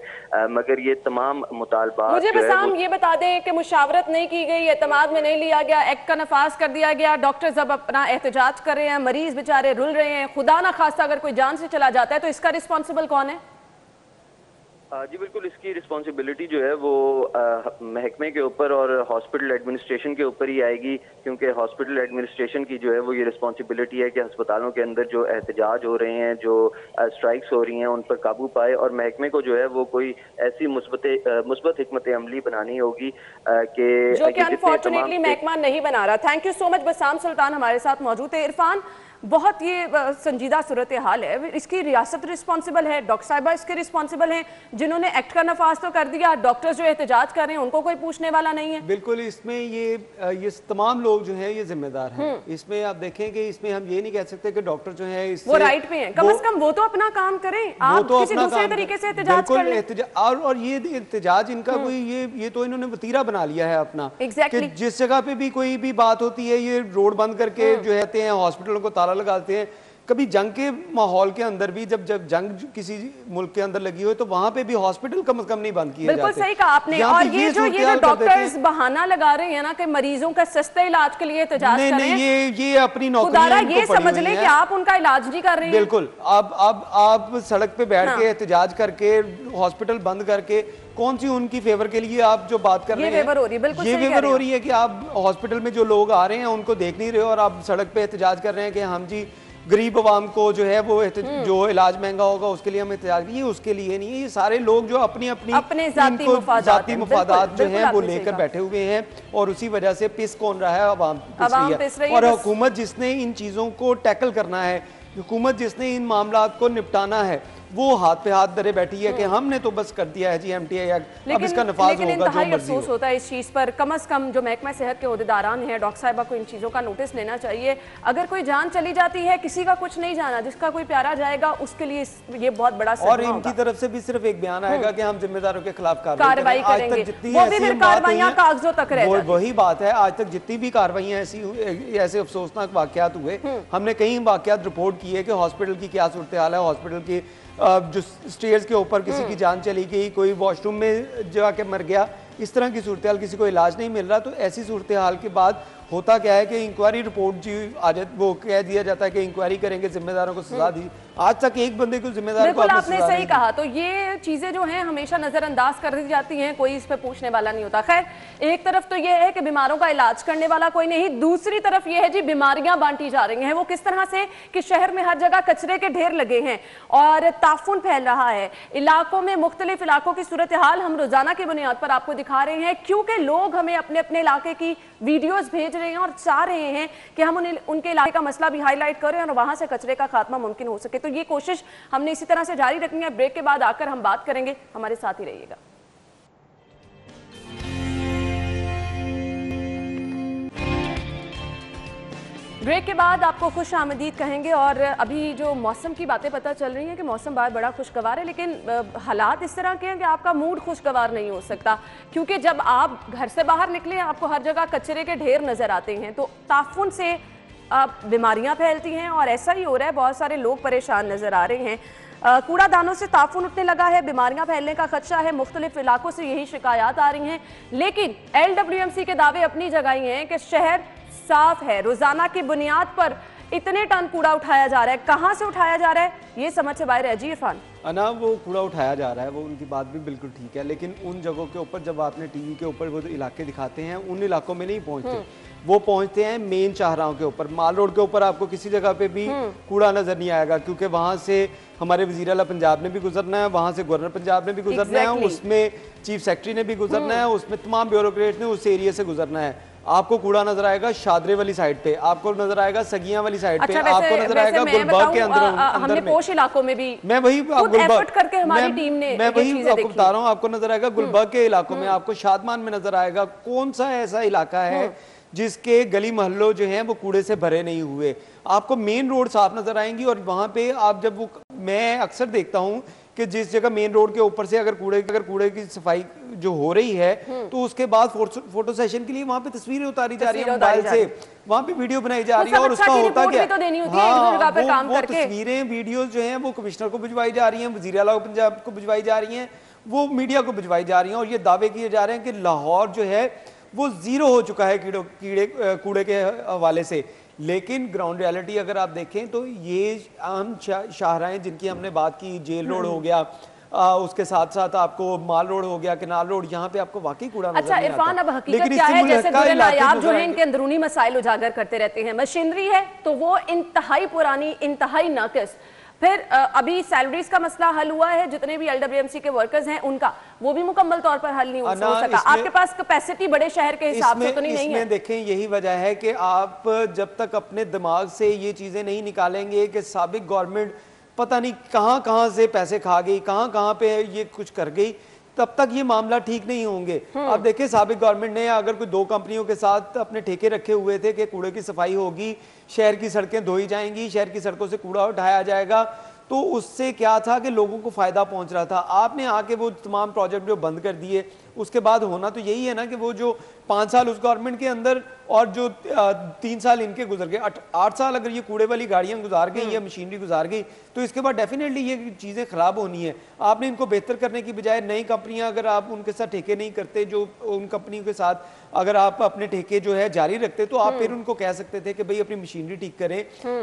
मगर ये तमाम मुतालबात
मुझे बसाम ये बता दें कि मुशावरत नहीं की गई, एतमाद में नहीं लिया गया, एक्ट का नफाज कर दिया गया, डॉक्टर्स अब अपना एहतजाज कर रहे हैं, मरीज बेचारे रुल रहे हैं, खुदा ना खास्ता अगर कोई जान से चला जाता है तो इसका रिस्पॉन्सिबल कौन है?
जी बिल्कुल, इसकी रिस्पॉन्सिबिलिटी जो है वो महकमे के ऊपर और हॉस्पिटल एडमिनिस्ट्रेशन के ऊपर ही आएगी, क्योंकि हॉस्पिटल एडमिनिस्ट्रेशन की जो है वो ये रिस्पॉन्सिबिलिटी है कि अस्पतालों के अंदर जो एहतजाज हो रहे हैं, जो स्ट्राइक्स हो रही हैं, उन पर काबू पाए और महकमे को जो है वो कोई ऐसी मुस्बत हिकमत अमली बनानी होगी कि
जो कि अनफॉर्चुनेटली महकमा नहीं बना रहा। Thank you so much Bassam Sultan हमारे साथ मौजूद है। इरफान, बहुत ये संजीदा सूरत हाल है, इसकी रियासत रिस्पॉन्सिबल है, डॉक्टर साहिबा इसके रिस्पॉन्सिबल हैं, जिन्होंने एक्ट का नफाज तो कर दिया, डॉक्टर्स जो एहतजाज कर रहे हैं उनको कोई पूछने वाला नहीं है।
बिल्कुल, इसमें ये तमाम लोग जो हैं ये जिम्मेदार हैं। इसमें आप देखें कि इसमें हम ये नहीं कह सकते कि डॉक्टर जो है
वो राइट पे हैं, कम से कम वो तो अपना काम करें, आप
तो
किसी दूसरे तरीके से एहतजाज कर लें।
और ये एहतजाज इनका कोई ये तो इन्होंने वतीरा बना लिया है अपना, कि जिस जगह पे भी कोई भी बात होती है ये रोड बंद करके जो रहते हैं, हॉस्पिटलों को ताला लगाते हैं। कभी जंग के माहौल के अंदर भी जब जंग किसी मुल्क के अंदर लगी हो तो वहां पे भी हॉस्पिटल कम से कम नहीं बंद किए जाते।
बिल्कुल सही कहा आपने। और ये जो डॉक्टर्स बहाना लगा रहे हैं ना कि मरीजों का सस्ते इलाज के लिए एहतजाज कर रहे हैं,
ये अपनी नौकरी
ये समझ लें कि आप उनका इलाज नहीं कर रहे हैं।
बिल्कुल, आप सड़क पे बैठ के एहतजाज करके हॉस्पिटल बंद करके कौन सी उनकी फेवर के लिए आप जो बात कर रहे हैं, ये फेवर हो रही है कि आप हॉस्पिटल में जो लोग आ रहे हैं उनको देख नहीं रहे हो और आप सड़क पे एहतजाज कर रहे हैं कि हम जी गरीब आवाम को जो है वो जो इलाज महंगा होगा उसके लिए हम एहतजाज, ये उसके लिए नहीं है। ये सारे लोग जो अपने जाती मुफादात जो है वो लेकर बैठे हुए हैं और उसी वजह से पिस कौन रहा है, आवाम पिस रही है। और हुकूमत जिसने इन चीजों को टैकल करना है, हुकूमत जिसने इन मामलात को निपटाना है, वो हाथ पे हाथ धरे बैठी है कि हमने तो बस कर दिया है जी MTA एक्ट, अब इसका नफाज होगा जो मर्जी
अफसोस होता है इस चीज़ पर। कम से कम जो महकमा सेहत के ओहदेदारान हैं, डॉक्टर साहिबा को इन चीज़ों का नोटिस लेना चाहिए। अगर कोई जान चली जाती है, किसी का कुछ नहीं जाना, जिसका कोई प्यारा जाएगा उसके लिए ये बहुत बड़ा सदमा
और इनकी तरफ से भी सिर्फ एक बयान आएगा कि हम जिम्मेदारों के खिलाफ
कार्रवाई करेंगे, वो भी फिर कार्रवाइयां कागजों तक रह जाती हैं।
वही बात है, आज तक जितनी भी कार्रवाइयां ऐसे अफसोसनाक वाकयात हुए, हमने कई वाकयात रिपोर्ट किए कि हॉस्पिटल की क्या सूरत हाल है, हॉस्पिटल की जो स्टेयर्स के ऊपर किसी की जान चली गई, कोई वॉशरूम में जाके मर गया, इस तरह की सूरत हाल, किसी को इलाज नहीं मिल रहा। तो ऐसी सूरत हाल के बाद होता क्या है कि इंक्वायरी रिपोर्ट जी वो कह दिया जाता है कि इंक्वायरी करेंगे, जिम्मेदारों को सजा दी। आज तक एक बंदे को जिम्मेदार
बिल्कुल आपने सही कहा। तो ये चीजें जो हैं हमेशा नजरअंदाज कर दी जाती हैं, कोई इस पे पूछने वाला नहीं होता। खैर, एक तरफ तो ये है कि बीमारों का इलाज करने वाला कोई नहीं, दूसरी तरफ ये है जी बीमारियां बांटी जा रही हैं। वो किस तरह से कि शहर में हर जगह कचरे के ढेर लगे हैं और ताफुन फैल रहा है। इलाकों में मुख्तलिफ इलाकों की सूरत हाल हम रोजाना की बुनियाद पर आपको दिखा रहे हैं, क्योंकि लोग हमें अपने अपने इलाके की वीडियोस भेज रहे हैं और चाह रहे हैं कि हम उनके इलाके का मसला भी हाईलाइट करें और वहां से कचरे का खात्मा मुमकिन हो सके। तो ये कोशिश हमने इसी तरह से जारी रखनी है। ब्रेक के बाद आकर हम बात करेंगे, हमारे साथ ही रहिएगा। ब्रेक के बाद आपको खुश आमदीद कहेंगे। और अभी जो मौसम की बातें पता चल रही हैं कि मौसम बड़ा खुशगवार है, लेकिन हालात इस तरह के हैं कि आपका मूड खुशगवार नहीं हो सकता, क्योंकि जब आप घर से बाहर निकले आपको हर जगह कचरे के ढेर नजर आते हैं, तो ताफुन से बीमारियां फैलती हैं और ऐसा ही हो रहा है। बहुत सारे लोग परेशान नजर आ रहे हैं। कूड़ादानों से ताफून उठने लगा है, बीमारियां फैलने का खदशा है, मुख्तलिफ इलाकों से यही शिकायत आ रही हैं। लेकिन LWMC के दावे अपनी जगह ही हैं कि शहर साफ है, रोजाना की बुनियाद पर इतने टन कूड़ा उठाया जा रहा है, कहां से उठाया जा रहा है ये समझ से बाहर है। जी इरफान,
अना वो कूड़ा उठाया जा रहा है, वो उनकी बात भी बिल्कुल ठीक है, लेकिन उन जगहों के ऊपर जब आपने टीवी के ऊपर वो इलाके दिखाते हैं, उन इलाकों में नहीं पहुंचते, वो पहुंचते हैं मेन चाहराहों के ऊपर। माल रोड के ऊपर आपको किसी जगह पे भी कूड़ा नजर नहीं आएगा, क्योंकि वहां से हमारे वजीर आला पंजाब ने भी गुजरना है, वहां से गवर्नर पंजाब ने भी गुजरना है, उसमें चीफ सेक्रेटरी ने भी गुजरना है, उसमें तमाम ब्यूरोक्रेट्स ने उस एरिया से गुजरना है। आपको कूड़ा नजर आएगा शादरे वाली साइड पे, आपको नजर आएगा सगियां वाली साइड पे, आपको नजर आएगा गुलबर्ग के अंदर
हमने पोश इलाकों में भी
मैं वही
एफर्ट करके हमारी टीम ने
मैं वही आपको बता रहा हूँ, आपको नजर आएगा गुलबर्ग के इलाकों में, आपको शादमान में नजर आएगा। कौन सा ऐसा इलाका है जिसके गली मोहल्लों जो हैं वो कूड़े से भरे नहीं हुए? आपको मेन रोड साफ नजर आएंगी, और वहां पे आप जब वो, मैं अक्सर देखता हूँ कि जिस जगह मेन रोड के ऊपर से अगर कूड़े की सफाई जो हो रही है, तो उसके बाद फोटो सेशन के लिए वहां पे तस्वीरें उतारी जा रही है मोबाइल से, वहां पे वीडियो बनाई जा रही है, और उसका होता क्या है, वो तस्वीरें वीडियो जो हैं वो कमिश्नर को भिजवाई जा रही हैं, वजीर आला पंजाब को भिजवाई जा रही हैं, वो मीडिया को भिजवाई जा रही हैं, और ये दावे किए जा रहे हैं कि लाहौर जो है वो जीरो हो चुका है कूड़े के हवाले से। लेकिन ग्राउंड रियलिटी अगर आप देखें तो ये अहम शाहराहें जिनकी हमने बात की, जेल रोड हो गया, उसके साथ साथ आपको माल रोड हो गया, केनाल रोड, यहाँ पे आपको वाकई कूड़ा नजर नहीं
इरफान,
आता।
अब हकीकत क्या है, जैसे गुल नायाब जो है इनके अंदरूनी मसाइल उजागर करते रहते हैं। मशीनरी है तो वो इंतहाई पुरानी, इंतहाई नाकिस। फिर अभी सैलरीज का मसला हल हुआ है, जितने भी LWMC के वर्कर्स हैं उनका, वो भी मुकम्मल तौर पर हल नहीं हो सका। आपके पास कैपेसिटी बड़े शहर के हिसाब से तो नहीं है।
देखें, यही वजह है कि आप जब तक अपने दिमाग से ये चीजें नहीं निकालेंगे कि साबिक गवर्नमेंट पता नहीं कहां से पैसे खा गई, कहां पे ये कुछ कर गई, तब तक ये मामला ठीक नहीं होंगे। अब देखिए, साबिक गवर्नमेंट ने अगर कोई 2 कंपनियों के साथ अपने ठेके रखे हुए थे कि कूड़े की सफाई होगी, शहर की सड़कें धोई जाएंगी, शहर की सड़कों से कूड़ा उठाया जाएगा, तो उससे क्या था कि लोगों को फायदा पहुंच रहा था। आपने आके वो तमाम प्रोजेक्ट जो बंद कर दिए, उसके बाद होना तो यही है ना कि वो जो 5 साल उस गवर्नमेंट के अंदर और जो 3 साल इनके गुजर गए, 8 साल अगर ये कूड़े वाली गाड़ियां गुजार गई या मशीनरी गुजार गई, तो इसके बाद डेफिनेटली ये चीजें खराब होनी है। आपने इनको बेहतर करने की बजाय नई कंपनियां, अगर आप उनके साथ ठेके नहीं करते, जो उन कंपनियों के साथ अगर आप अपने ठेके जो है जारी रखते, तो आप फिर उनको कह सकते थे कि भाई अपनी मशीनरी ठीक करें,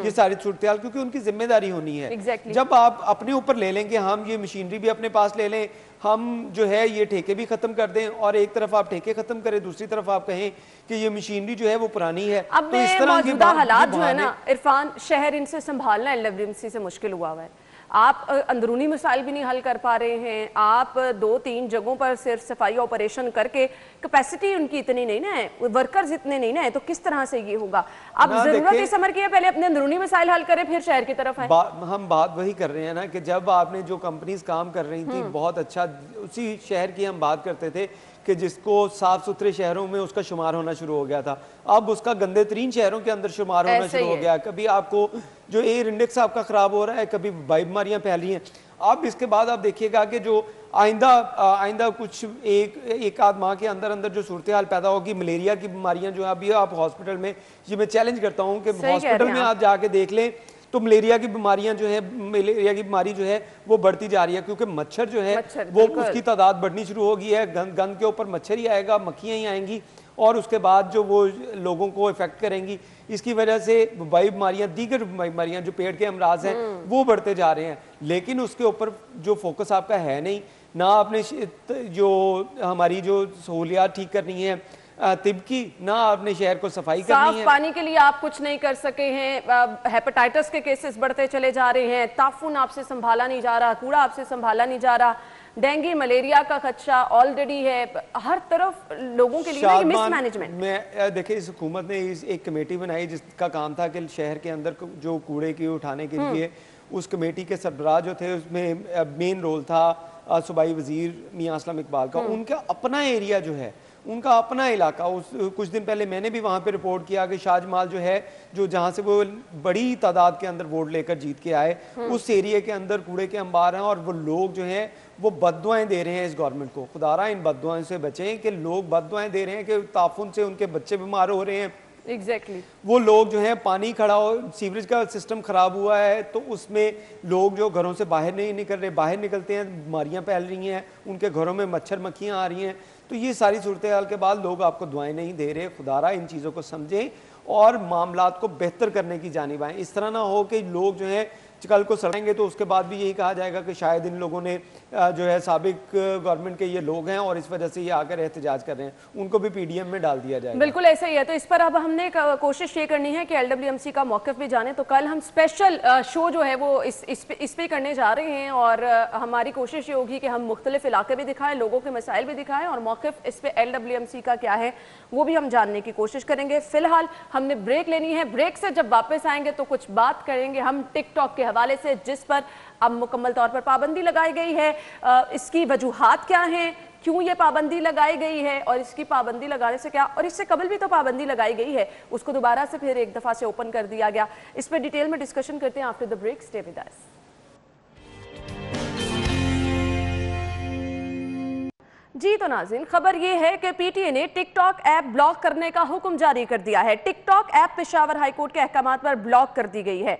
ये सारी सूरत, क्योंकि उनकी जिम्मेदारी होनी है। जब आप अपने ऊपर ले लेंगे, हम ये मशीनरी भी अपने पास ले लें, हम जो है ये ठेके भी खत्म कर दें, और एक तरफ आप ठेके खत्म करें, दूसरी तरफ आप कहें कि ये मशीनरी जो है वो पुरानी है,
अब
तो इस तरह
की हालात जो है ना इरफान, शहर इनसे संभालना LWMC से मुश्किल हुआ है। आप अंदरूनी मसाइल भी नहीं हल कर पा रहे हैं, आप 2-3 जगहों पर सिर्फ सफाई ऑपरेशन करके, कैपेसिटी उनकी इतनी नहीं ना है, वर्कर्स इतने नहीं ना है, तो किस तरह से ये होगा? अब जरूरत इस अमर की है, पहले अपने अंदरूनी मसाइल हल करें, फिर शहर की तरफ है।
हम बात वही कर रहे हैं ना कि जब आपने जो कंपनीज काम कर रही थी, बहुत अच्छा, उसी शहर की हम बात करते थे कि जिसको साफ सुथरे शहरों में उसका शुमार होना शुरू हो गया था, अब उसका गंदे तरीन शहरों के अंदर शुमार होना शुरू हो गया। कभी आपको जो एयर इंडेक्स आपका खराब हो रहा है, कभी बीमारियां फैल रही हैं। अब इसके बाद आप देखिएगा कि जो आइंदा कुछ एक आध माह के अंदर अंदर जो सूरत हाल पैदा होगी, मलेरिया की बीमारियां जो अभी आप हॉस्पिटल में, ये मैं चैलेंज करता हूँ कि हॉस्पिटल में आप जाके देख लें तो मलेरिया की बीमारियां जो है, मलेरिया की बीमारी जो है वो बढ़ती जा रही है, क्योंकि मच्छर जो है वो उसकी तादाद बढ़नी शुरू हो गई है। गंद के ऊपर मच्छर ही आएगा, मक्खियां ही आएंगी, और उसके बाद जो वो लोगों को इफेक्ट करेंगी, इसकी वजह से वबाई बीमारियां, दीगर बीमारियां जो पेट के अमराज हैं वो बढ़ते जा रहे हैं। लेकिन उसके ऊपर जो फोकस आपका है नहीं, ना आपने जो हमारी जो सहूलियात ठीक करनी है तिब की, ना आपने शहर को सफाई करनी है।
साफ पानी के लिए आप कुछ नहीं कर सके हैं, हेपेटाइटिस के केसेस बढ़ते चले जा रहे हैं, ताफून आपसे संभाला नहीं जा रहा, कूड़ा आपसे संभाला नहीं जा रहा, डेंगू मलेरिया का खदशा ऑलरेडी है, हर तरफ लोगों के लिए मिसमैनेजमेंट।
मैं देखिए, इस हुकूमत ने एक कमेटी बनाई जिसका काम था कि शहर के अंदर जो कूड़े की उठाने के लिए, उस कमेटी के सरबराह जो थे उसमें मेन रोल था सूबाई वजीर मियां असलम इकबाल का। उनका अपना एरिया जो है, उनका अपना इलाका, उस कुछ दिन पहले मैंने भी वहाँ पे रिपोर्ट किया कि शाहजमाल जो है, जो जहाँ से वो बड़ी तादाद के अंदर वोट लेकर जीत के आए, उस एरिया के अंदर कूड़े के अंबार हैं, और वो लोग जो हैं वो बद्दुआएं दे रहे हैं इस गवर्नमेंट को। खुदारा इन बद्दुआओं से बचें कि लोग बद्दुआएं दे रहे हैं कि ताफुन से उनके बच्चे बीमार हो रहे हैं,
एग्जैक्टली
वो लोग जो है पानी खड़ा हो, सीवरेज का सिस्टम खराब हुआ है तो उसमें लोग जो घरों से बाहर नहीं निकल रहे, बाहर निकलते हैं बीमारियां फैल रही हैं, उनके घरों में मच्छर मक्खियां आ रही हैं। तो ये सारी सूरत हाल के बाद लोग आपको दुआएं नहीं दे रहे। खुदारा इन चीज़ों को समझें और मामलात को बेहतर करने की जानिब आएँ। इस तरह ना हो कि लोग जो है कल को सड़ेंगे तो उसके बाद भी यही कहा जाएगा कि शायद इन लोगों ने जो है साबिक गवर्नमेंट के ये लोग हैं और इस वजह से ये आकर एहतजाज कर रहे हैं, उनको भी पीडीएम में डाल दिया जाएगा।
बिल्कुल ऐसा ही है। तो इस पर अब हमने कोशिश ये करनी है कि एलडब्ल्यूएमसी का मौक़िफ़ भी जाने। तो कल हम स्पेशल शो जो है वो इस पे करने जा रहे हैं और हमारी कोशिश ये होगी कि हम मुख्तलिफ इलाके भी दिखाएं, लोगों के मसाइल भी दिखाएं और मौक़िफ़ इस पे एलडब्ल्यूएमसी का क्या है वो भी हम जानने की कोशिश करेंगे। फिलहाल हमने ब्रेक लेनी है। ब्रेक से जब वापस आएंगे तो कुछ बात करेंगे हम टिकटॉक के हवाले से, जिस पर अब मुकम्मल तौर पर पाबंदी लगाई गई है। इसकी वजूहात क्या हैं, क्यों ये पाबंदी लगाई गई है और इसकी पाबंदी लगाने से क्या, और इससे कबल भी तो पाबंदी लगाई गई है, उसको दोबारा से फिर एक दफ़ा से ओपन कर दिया गया। इस पर डिटेल में डिस्कशन करते हैं after the break. Stay with us. जी तो नाज़रीन, खबर ये है कि पीटीए ने टिकटॉक ऐप ब्लॉक करने का हुक्म जारी कर दिया है। टिकटॉक ऐप पेशावर हाईकोर्ट के अहकामात पर ब्लॉक कर दी गई है।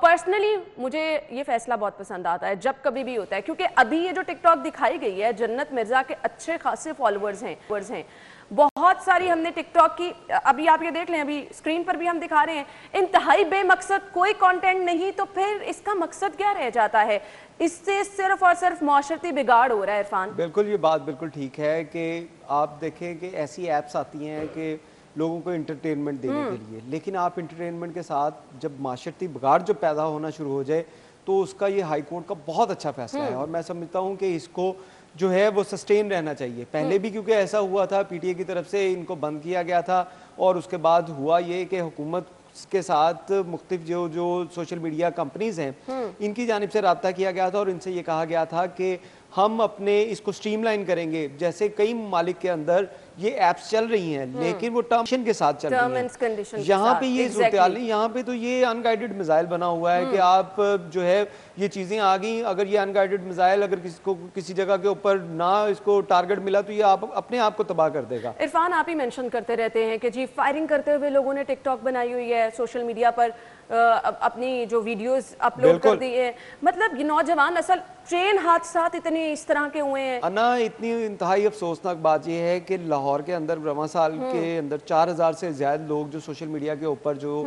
पर्सनली मुझे ये फैसला बहुत पसंद आता है जब कभी भी होता है, क्योंकि अभी ये जो टिकटॉक दिखाई गई है, जन्नत मिर्जा के अच्छे खासे फॉलोअर्स हैं, बहुत सारी हमने टिकटॉक की, अभी आप ये देख लें, अभी स्क्रीन पर भी हम दिखा रहे हैं, इंतहाई बेमकसद कोई कंटेंट नहीं, तो फिर इसका मकसद क्या रह जाता है? इससे सिर्फ और सिर्फ माशरती बिगाड़ हो रहा है। इरफान,
बिल्कुल ये बात बिल्कुल ठीक है कि आप देखें कि ऐसी ऐप्स आती हैं कि लोगों को इंटरटेनमेंट देने के लिए, लेकिन आप इंटरटेनमेंट के साथ जब माशरती बिगाड़ जो पैदा होना शुरू हो जाए तो उसका ये हाई कोर्ट का बहुत अच्छा फैसला है और मैं समझता हूँ कि इसको जो है वो सस्टेन रहना चाहिए। पहले भी क्योंकि ऐसा हुआ था, पीटीए की तरफ से इनको बंद किया गया था और उसके बाद हुआ ये कि हुकूमत के साथ मुख्तलिफ जो सोशल मीडिया कंपनीज हैं इनकी जानिब से रब्ता किया गया था और इनसे ये कहा गया था कि हम अपने इसको स्ट्रीमलाइन करेंगे। जैसे कई ममालिक के अंदर ये ऐप्स चल रही हैं लेकिन वो टर्म्स के साथ चल रही हैं, यहाँ पे ये सूरत-ए-हाल नहीं, यहाँ पे तो ये अनगाइडेड मिसाइल बना हुआ है कि आप जो है ये चीज़ें आ गई, अगर ये अनगाइडेड मिसाइल अगर किसी जगह के ऊपर ना इसको टारगेट मिला तो ये आप अपने आप को तबाह कर देगा।
इरफान, आप ही मेंशन करते रहते हैं कि जी फायरिंग करते हुए लोगों ने टिकटॉक बनाई हुई है, सोशल मीडिया पर अपनी जो वीडियोस अपलोड कर दी है, मतलब ये नौजवान असल ट्रेन हादसात इतने इस तरह के हुए हैं
अन्ना। इतनी इंतहाई अफसोसनाक बात यह है कि लाहौर के अंदर ब्रह्मा साल के अंदर 4000 से ज्यादा लोग जो सोशल मीडिया के ऊपर जो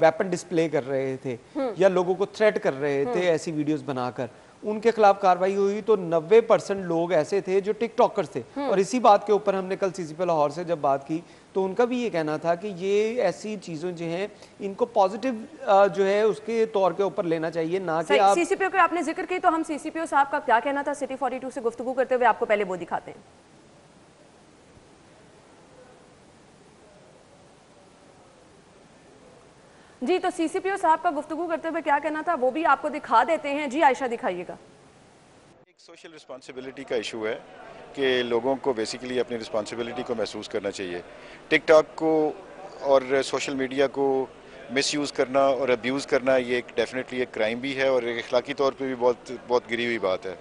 वेपन डिस्प्ले कर रहे थे या लोगों को थ्रेट कर रहे थे ऐसी वीडियोस बनाकर, उनके खिलाफ कार्रवाई हुई तो 90% लोग ऐसे थे जो टिकटॉकर्स थे। और इसी बात के ऊपर हमने कल सीसीपी लाहौर से जब बात की तो उनका भी ये कहना था कि ये ऐसी चीज़ों जो हैं इनको पॉजिटिव जो है उसके तौर के ऊपर लेना चाहिए, ना कि आप
सीसीपीओ का आपने जिक्र की तो हम सीसीपीओ साहब का क्या कहना था सिटी 42 से गुफ्तगू करते हुए, आपको पहले वो दिखाते हैं। जी तो सीसीपीओ साहब का गुफ्तगू करते हुए क्या कहना था वो भी आपको दिखा देते हैं। जी आयशा, दिखाइएगा।
एक सोशल रिस्पॉन्सिबिलिटी का इशू है कि लोगों को बेसिकली अपनी रिस्पॉन्सिबिलिटी को महसूस करना चाहिए। टिकटॉक को और सोशल मीडिया को मिसयूज़ करना और अब्यूज़ करना ये एक डेफिनेटली एक क्राइम भी है और एक अखलाकी तौर पे भी बहुत गिरी हुई बात है।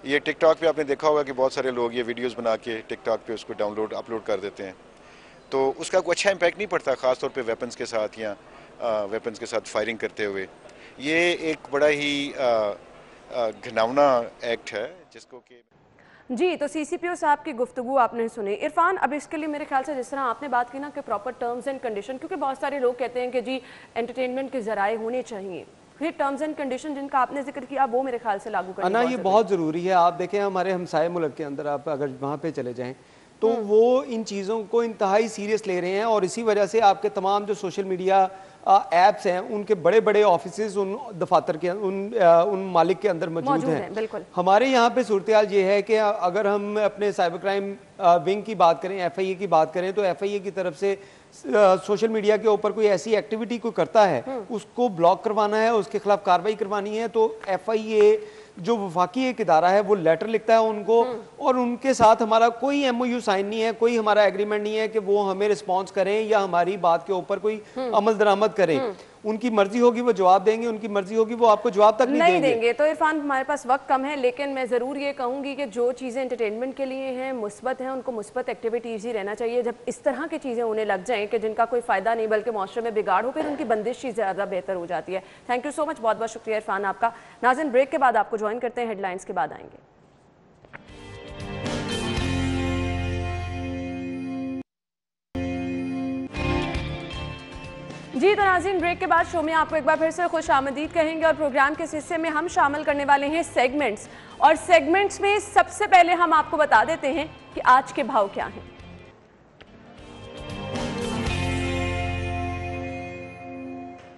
ये टिकटॉक पे आपने देखा होगा कि बहुत सारे लोग ये वीडियोस बना के टिकटॉक पे उसको अपलोड कर देते हैं, तो उसका कोई अच्छा इम्पैक्ट नहीं पड़ता, ख़ास तौर पे वेपन्स के साथ या वेपन्स के साथ फायरिंग करते हुए। ये एक बड़ा ही घिनौना एक्ट है जिसको कि
जी तो सीसीपीओ साहब की गुफ्तगू आपने सुनी। इरफान, अब इसके लिए मेरे ख्याल से जिस तरह आपने बात की ना कि प्रॉपर टर्म्स एंड कंडीशन, क्योंकि बहुत सारे लोग कहते हैं कि जी एंटरटेनमेंट के जराए होने चाहिए, फिर टर्म्स एंड कंडीशन जिनका आपने जिक्र किया वो मेरे ख्याल से लागू करना
ये बहुत ज़रूरी है। आप देखें हमारे हमसाये मुल्क के अंदर आप अगर वहाँ पे चले जाएं तो वो इन चीज़ों को इंतहाई सीरियस ले रहे हैं और इसी वजह से आपके तमाम जो सोशल मीडिया ऐप्स हैं उनके बड़े बड़े ऑफिसेज उन दफातर के उन मालिक के अंदर मौजूद हैं।
बिल्कुल। हमारे
यहाँ पे सूरत हाल ये है कि अगर हम अपने साइबर क्राइम विंग की बात करें, FIA की बात करें, तो FIA की तरफ से सोशल मीडिया के ऊपर कोई ऐसी एक्टिविटी कोई करता है उसको ब्लॉक करवाना है, उसके खिलाफ कार्रवाई करवानी है, तो FIA जो वफाकी एक इदारा है वो लेटर लिखता है उनको और उनके साथ हमारा कोई MOU साइन नहीं है, कोई हमारा एग्रीमेंट नहीं है कि वो हमें रिस्पॉन्स करें या हमारी बात के ऊपर कोई अमल दरामद करें। उनकी मर्जी होगी वो जवाब देंगे, उनकी मर्जी होगी वो आपको जवाब तक नहीं देंगे।
तो इरफान, हमारे पास वक्त कम है, लेकिन मैं ज़रूर ये कहूँगी कि जो चीज़ें एंटरटेनमेंट के लिए हैं, मुस्बत हैं, उनको मुस्बत एक्टिविटीज़ ही रहना चाहिए। जब इस तरह की चीज़ें उन्हें लग जाएं कि जिनका कोई फ़ायदा नहीं बल्कि माशरे में बिगाड़ हो, फिर उनकी बंदिश ही ज़्यादा बेहतर हो जाती है। थैंक यू सो मच, बहुत बहुत शुक्रिया इरफान आपका। नाज़रीन, ब्रेक के बाद आपको ज्वाइन करते हैं, हेडलाइंस के बाद आएंगे। जी तो नाज़रीन, ब्रेक के बाद शो में आपको एक बार फिर से खुश आमदीद कहेंगे और प्रोग्राम के इस हिस्से में हम शामिल करने वाले हैं सेगमेंट्स, और सेगमेंट्स में सबसे पहले हम आपको बता देते हैं कि आज के भाव क्या हैं।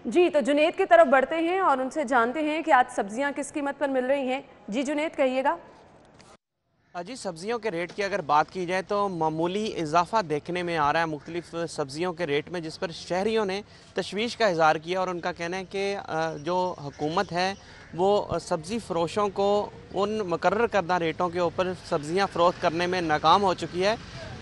जी तो जुनेद की तरफ बढ़ते हैं और उनसे जानते हैं कि आज सब्जियां किस कीमत पर मिल रही हैं। जी जुनेद, कहिएगा।
जी, सब्जियों के रेट की अगर बात की जाए तो मामूली इजाफा देखने में आ रहा है मुख्तलिफ सब्जियों के रेट में, जिस पर शहरियों ने तशवीश का इज़हार किया और उनका कहना है कि जो हुकूमत है वो सब्ज़ी फ़रोशों को उन मुकर्रर करदा रेटों के ऊपर सब्ज़ियां फ़रोख्त करने में नाकाम हो चुकी है।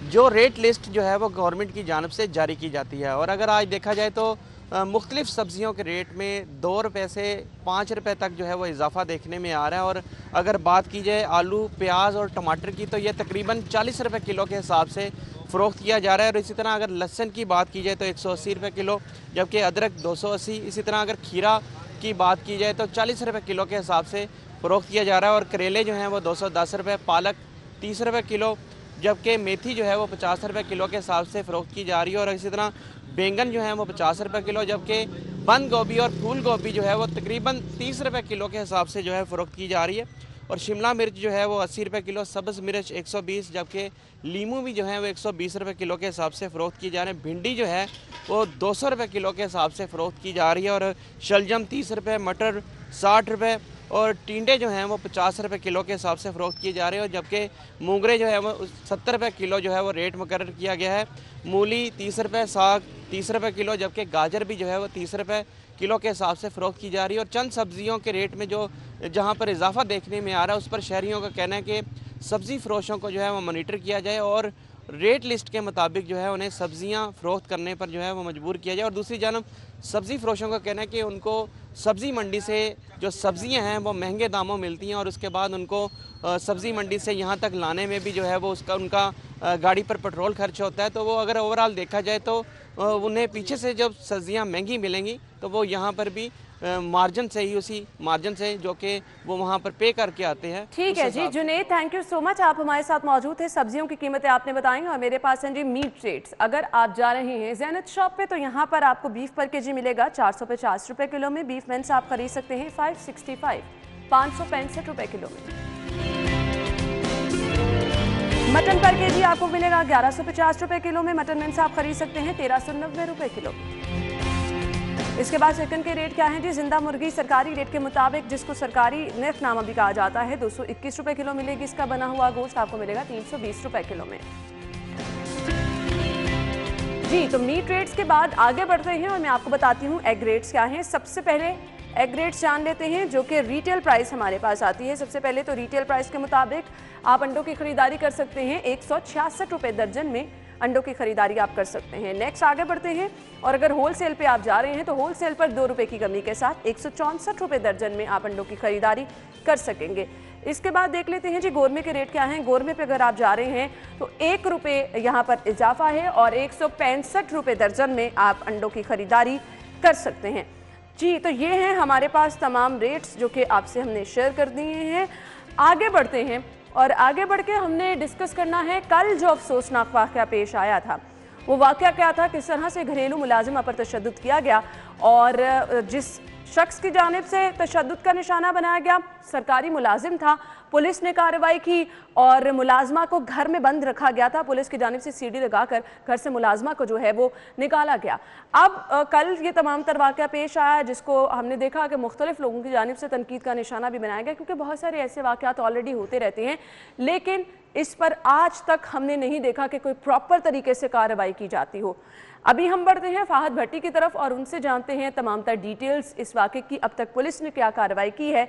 जो रेट लिस्ट जो है वो गवर्नमेंट की जानिब से जारी की जाती है, और अगर आज देखा जाए तो मुख्तलिफ सब्जियों के रेट में 2 रुपये से 5 रुपये तक जो है वो इजाफा देखने में आ रहा है। और अगर बात की जाए आलू, प्याज और टमाटर की, तो ये तकरीबन 40 रुपये किलो के हिसाब से फ़रोख्त किया जा रहा है। और इसी तरह अगर लहसुन की बात की जाए तो 180 रुपये किलो, जबकि अदरक 280। इसी तरह अगर खीरा की बात की जाए तो 40 रुपये किलो के हिसाब से फ़रोख्त किया जा रहा है। और करेले जो हैं वो 210 रुपये, पालक 30 रुपये किलो, जबकि मेथी जो है वो 50 रुपये किलो के हिसाब से फ़रोख्त की जा रही है। और इसी तरह बैंगन जो है वो 50 रुपये किलो, जबकि बंद गोभी और फूल गोभी जो है वो तकरीबन 30 रुपये किलो के हिसाब से जो है फ़रोख्त की जा रही है। और शिमला मिर्च जो है वो 80 रुपये किलो, सब्ज़ मिर्च 120, जबकि लीमू भी जो है वो 120 रुपये किलो के हिसाब से फ़रोख्त की जा रही है। भिंडी जो है वो 200 रुपये किलो के हिसाब से फ़रोख्त की जा रही है। और शलजम 30 रुपये, मटर 60 रुपये और टिंडे जो हैं वो 50 रुपये किलो के हिसाब से फ़रोख्त किए जा रहे हैं। और जबकि मूंगरे जो है वो 70 रुपये किलो जो है वो रेट मुकर्रर किया गया है। मूली 30 रुपये, साग 30 रुपये किलो, जबकि गाजर भी जो है वो 30 रुपये किलो के हिसाब से फ़रोख्त की जा रही है। और चंद सब्जियों के रेट में जो जहाँ पर इजाफा देखने में आ रहा है, उस पर शहरियों का कहना है कि सब्ज़ी फ़रोशों को जो है वो मॉनिटर किया जाए और रेट लिस्ट के मुताबिक जो है उन्हें सब्ज़ियाँ फ़रोख्त करने पर जो है वो मजबूर किया जाए। और दूसरी जानब सब्ज़ी फ़रोशों का कहना है कि उनको सब्ज़ी मंडी से जो सब्ज़ियाँ हैं वो महंगे दामों मिलती हैं, और उसके बाद उनको सब्ज़ी मंडी से यहाँ तक लाने में भी जो है वो उनका गाड़ी पर पेट्रोल खर्च होता है। तो वो अगर ओवरऑल देखा जाए तो उन्हें पीछे से जब सब्ज़ियाँ महंगी मिलेंगी तो वो यहाँ पर भी मार्जिन से ही, उसी मार्जिन से जो कि वो वहाँ पर पे करके आते हैं।
ठीक है जी Junaid, thank you so much, आप हमारे साथ मौजूद थे। सब्जियों की कीमतें आपने बताई और मेरे पास हैं जी मीट रेट्स। अगर आप जा रहे हैं ज़ैनत शॉप पे तो यहाँ पर आपको बीफ पर केजी मिलेगा 450 रुपये किलो में। बीफ मेंस आप खरीद सकते हैं 565 565 रुपये किलो में। मटन पर केजी आपको मिलेगा 1150 रुपये किलो में। मटन मेंस आप खरीद सकते हैं 1390 रुपये किलो। इसके बाद चिकन के रेट क्या हैं जी? जिंदा मुर्गी सरकारी रेट के मुताबिक, जिसको सरकारी निर्खनामा भी कहा जाता है, 221 रुपये किलो मिलेगी। इसका बना हुआ गोश्त आपको मिलेगा 320 रुपये किलो में। जी तो मीट रेट्स के बाद आगे बढ़ते हैं और मैं आपको बताती हूँ एग रेट्स क्या हैं। सबसे पहले एग रेट्स जान लेते हैं जो कि रिटेल प्राइस हमारे पास आती है। सबसे पहले तो रिटेल प्राइस के मुताबिक आप अंडों की खरीदारी कर सकते हैं 166 रुपये दर्जन में अंडों की खरीदारी आप कर सकते हैं। नेक्स्ट आगे बढ़ते हैं और अगर होलसेल पे आप जा रहे हैं तो होलसेल पर 2 रुपये की कमी के साथ 164 रुपये दर्जन में आप अंडों की खरीदारी कर सकेंगे। इसके बाद देख लेते हैं जी गोरमे के रेट क्या हैं। गोरमे पे अगर आप जा रहे हैं तो 1 रुपये यहाँ पर इजाफा है और 165 रुपये दर्जन में आप अंडों की खरीदारी कर सकते हैं। जी तो ये हैं हमारे पास तमाम रेट्स जो कि आपसे हमने शेयर कर दिए हैं। आगे बढ़ते हैं और आगे बढ़ के हमने डिस्कस करना है कल जो अफसोसनाक वाक़या पेश आया था। वो वाक़या क्या था, किस तरह से घरेलू मुलाजिमा पर तशद्दुद किया गया और जिस शख्स की जानिब से तशद्दुद का निशाना बनाया गया सरकारी मुलाजिम था। पुलिस ने कार्रवाई की और मुलाजमा को घर में बंद रखा गया था। पुलिस की जानिब से सीढ़ी लगाकर घर से मुलाजमा को जो है वो निकाला गया। अब कल ये तमाम तर वाक़या पेश आया जिसको हमने देखा कि मुख्तलिफ लोगों की जानिब से तनकीद का निशाना भी बनाया गया, क्योंकि बहुत सारे ऐसे वाक़यात ऑलरेडी होते रहते हैं, लेकिन इस पर आज तक हमने नहीं देखा कि कोई प्रॉपर तरीके से कार्रवाई की जाती हो। अभी हम बढ़ते हैं फाहद भट्टी की तरफ और उनसे जानते हैं तमाम तर डिटेल्स इस वाक़े की, अब तक पुलिस ने क्या कार्रवाई की है।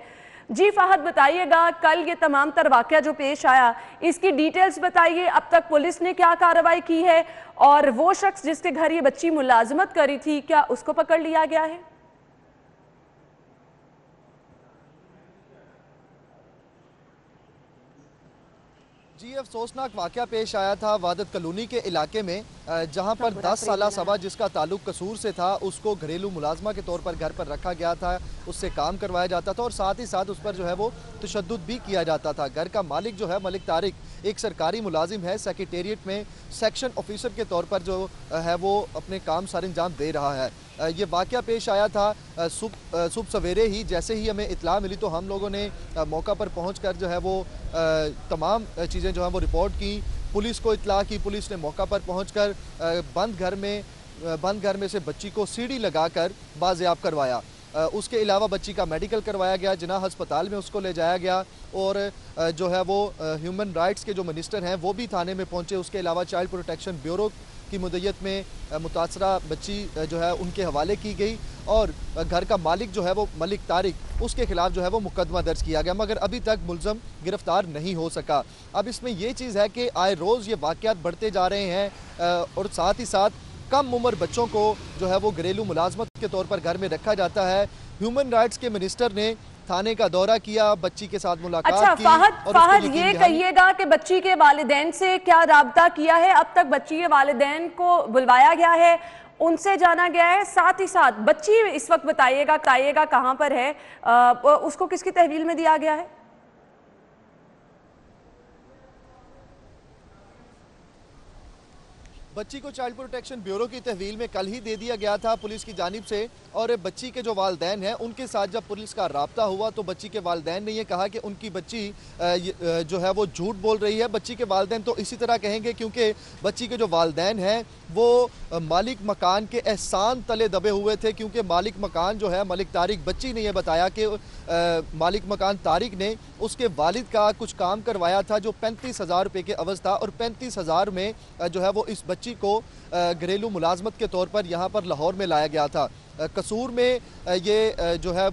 जी फाहद बताइएगा, कल ये तमाम तर वाक़या जो पेश आया इसकी डिटेल्स बताइए, अब तक पुलिस ने क्या कार्रवाई की है और वो शख्स जिसके घर ये बच्ची मुलाजमत करी थी क्या उसको पकड़ लिया गया है?
जी, अफसोसनाक वाक़या पेश आया था वादत कॉलोनी के इलाके में, जहां पर 10 साला सबा जिसका ताल्लुक कसूर से था उसको घरेलू मुलाजमा के तौर पर घर पर रखा गया था, उससे काम करवाया जाता था और साथ ही साथ उस पर जो है वो तशद्दुद भी किया जाता था। घर का मालिक जो है मलिक तारिक एक सरकारी मुलाजिम है, सेक्रेटेरिएट में सेक्शन ऑफिसर के तौर पर जो है वो अपने काम सारे अंजाम दे रहा है। ये वाक़या पेश आया था सुबह सवेरे ही। जैसे ही हमें इत्तला मिली तो हम लोगों ने मौका पर पहुंचकर जो है वो तमाम चीज़ें जो हैं वो रिपोर्ट की, पुलिस को इत्तला की। पुलिस ने मौका पर पहुंचकर बंद घर में से बच्ची को सीढ़ी लगाकर बाज़ेयाब करवाया। उसके अलावा बच्ची का मेडिकल करवाया गया, जिन्ना अस्पताल में उसको ले जाया गया और जो है वो ह्यूमन राइट्स के जो मिनिस्टर हैं वो भी थाने में पहुंचे। उसके अलावा चाइल्ड प्रोटेक्शन ब्यूरो की मुद्दत में मुतासरा बच्ची जो है उनके हवाले की गई और घर का मालिक जो है वो मलिक तारिक उसके खिलाफ जो है वो मुकदमा दर्ज किया गया, मगर अभी तक मुलज़म गिरफ्तार नहीं हो सका। अब इसमें ये चीज़ है कि आए रोज़ ये वाक़यात बढ़ते जा रहे हैं और साथ ही साथ कम उम्र बच्चों को जो है वो घरेलू मुलाजमत के तौर पर घर में रखा जाता है। ह्यूमन राइट्स के मिनिस्टर ने थाने का दौरा किया, बच्ची के साथ मुलाकात
अच्छा,
की।
फाहद ये कहिएगा कि बच्ची के वालिदैन से क्या राब्ता किया है? अब तक बच्ची के वालिदैन को बुलवाया गया है, उनसे जाना गया है, साथ ही साथ बच्ची इस वक्त बताइएगा कहाँ पर है, उसको किसकी तहवील में दिया गया है?
बच्ची को चाइल्ड प्रोटेक्शन ब्यूरो की तहवील में कल ही दे दिया गया था पुलिस की जानिब से और बच्ची के जो वालिदैन हैं उनके साथ जब पुलिस का राब्ता हुआ तो बच्ची के वालिदैन ने यह कहा कि उनकी बच्ची जो है वो झूठ बोल रही है। बच्ची के वालिदैन तो इसी तरह कहेंगे क्योंकि बच्ची के जो वालिदैन हैं वो मालिक मकान के एहसान तले दबे हुए थे, क्योंकि मालिक मकान जो है मलिक तारिक, बच्ची ने यह बताया कि मालिक मकान तारिक ने उसके वालिद का कुछ काम करवाया था जो 35,000 रुपये के अवज़ था और 35,000 में जो है वो इस बच्ची को घरेलू मुलाजमत के तौर पर यहाँ पर लाहौर में लाया गया था। कसूर में ये जो है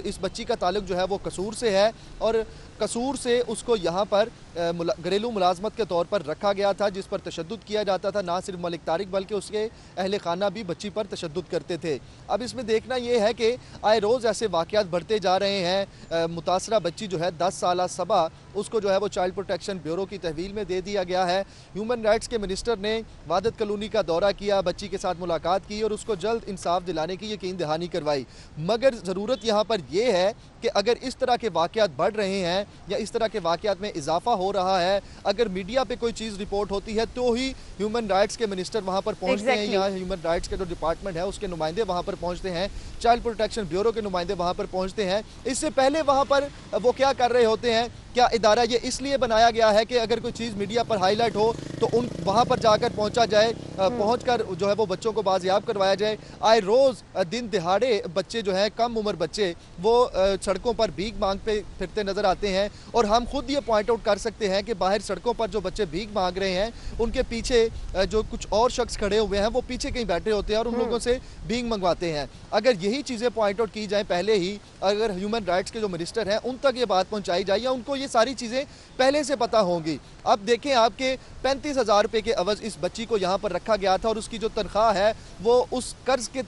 इस बच्ची का ताल्लुक जो है वो कसूर से है और कसूर से उसको यहाँ पर घरेलू मुलाजमत के तौर पर रखा गया था, जिस पर तशद्दुद किया जाता था। ना सिर्फ मलिक तारिक बल्कि उसके अहले खाना भी बच्ची पर तशद्दुद करते थे। अब इसमें देखना ये है कि आए रोज़ ऐसे वाक़यात बढ़ते जा रहे हैं। मुतासरा बच्ची जो है 10 साला सबा, उसको जो है वो चाइल्ड प्रोटेक्शन ब्यूरो की तहवील में दे दिया गया है। ह्यूमन राइट्स के मिनिस्टर ने वादत कॉलोनी का दौरा किया, बच्ची के साथ मुलाकात की और उसको जल्द इंसाफ दिलाने की यकीन दहानी करवाई। मगर ज़रूरत यहाँ पर यह है कि अगर इस तरह के वाक़यात बढ़ रहे हैं या इस तरह के वाक़यात में इजाफा हो रहा है, अगर मीडिया पे कोई चीज़ रिपोर्ट होती है तो ही ह्यूमन राइट्स के मिनिस्टर वहाँ पर पहुँचते हैं, या ह्यूमन राइट्स के जो डिपार्टमेंट है उसके नुमाइंदे वहाँ पर पहुँचते हैं, चाइल्ड प्रोटेक्शन ब्यूरो के नुमाइंदे वहाँ पर पहुँचते हैं। इससे पहले वहाँ पर वो क्या कर रहे होते हैं? क्या इदारा ये इसलिए बनाया गया है कि अगर कोई चीज़ मीडिया पर हाईलाइट हो तो उन वहाँ पर जाकर पहुँचा जाए, पहुँचकर जो है वो बच्चों को बाजियाब करवाया जाए। आए रोज़ दिन दिहाड़े बच्चे जो हैं, कम उम्र बच्चे, वो सड़कों पर भीख मांग पे फिरते नज़र आते हैं और हम खुद ये पॉइंट आउट कर सकते हैं कि बाहर सड़कों पर जो बच्चे भीख मांग रहे हैं उनके पीछे जो कुछ और शख्स खड़े हुए हैं वो पीछे कहीं बैठे होते हैं और उन लोगों से भीख मंगवाते हैं। अगर यही चीज़ें पॉइंट आउट की जाए पहले ही, अगर ह्यूमन राइट्स के जो मिनिस्टर हैं उन तक ये बात पहुँचाई जाए या उनको ये सारी चीज़ें पहले से पता होंगी। अब देखें, आपके 35,000 रुपये के अवज़ इस बच्ची को यहाँ पर रखा गया था और उसकी जो तनख्वाह है वो उस कर्ज के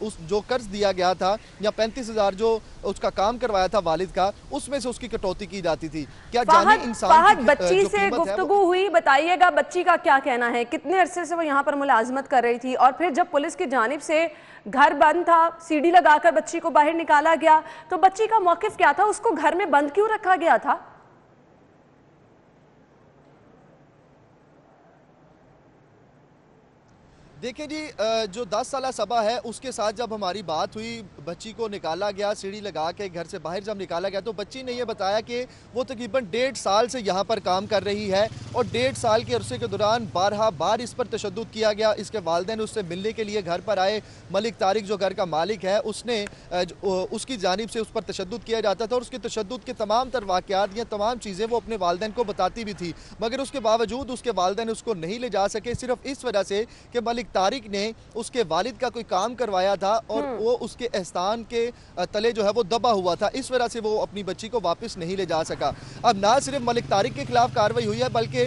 उस जो कर्ज दिया गया था या 35,000 जो उसका काम करवाया था वालिद का, उसमें से उसकी कटौती की जाती थी। क्या जाने इंसान की
बच्ची से गुफ्तगू हुई? बताइएगा बच्ची का क्या कहना है, कितने अरसे से वो यहाँ पर मुलाजमत कर रही थी और फिर जब पुलिस की जानिब से घर बंद था, सीढ़ी लगाकर बच्ची को बाहर निकाला गया, तो बच्ची का मौक़िफ़ क्या था? उसको घर में बंद क्यों रखा गया था?
देखिए जी, जो 10 साला सबा है उसके साथ जब हमारी बात हुई, बच्ची को निकाला गया, सीढ़ी लगा के घर से बाहर जब निकाला गया तो बच्ची ने यह बताया कि वो तकरीबन 1.5 साल से यहाँ पर काम कर रही है और 1.5 साल के अरसे के दौरान 12 बार इस पर तशद्दुद किया गया। इसके वालिदैन उससे मिलने के लिए घर पर आए। मलिक तारिक जो घर का मालिक है उसने उसकी जानिब से उस पर तशद्दुद किया जाता था और उसके तशद्दुद के तमाम तर वाक़यात या तमाम चीज़ें वो अपने वालिदैन को बताती भी थी, मगर उसके बावजूद उसके वालिदैन उसको नहीं ले जा सके, सिर्फ इस वजह से कि मलिक तारिक ने उसके वालिद का कोई काम करवाया था और वो उसके एहसान के तले जो है वो दबा हुआ था, इस वजह से वो अपनी बच्ची को वापस नहीं ले जा सका। अब ना सिर्फ मलिक तारिक के खिलाफ कार्रवाई हुई है, बल्कि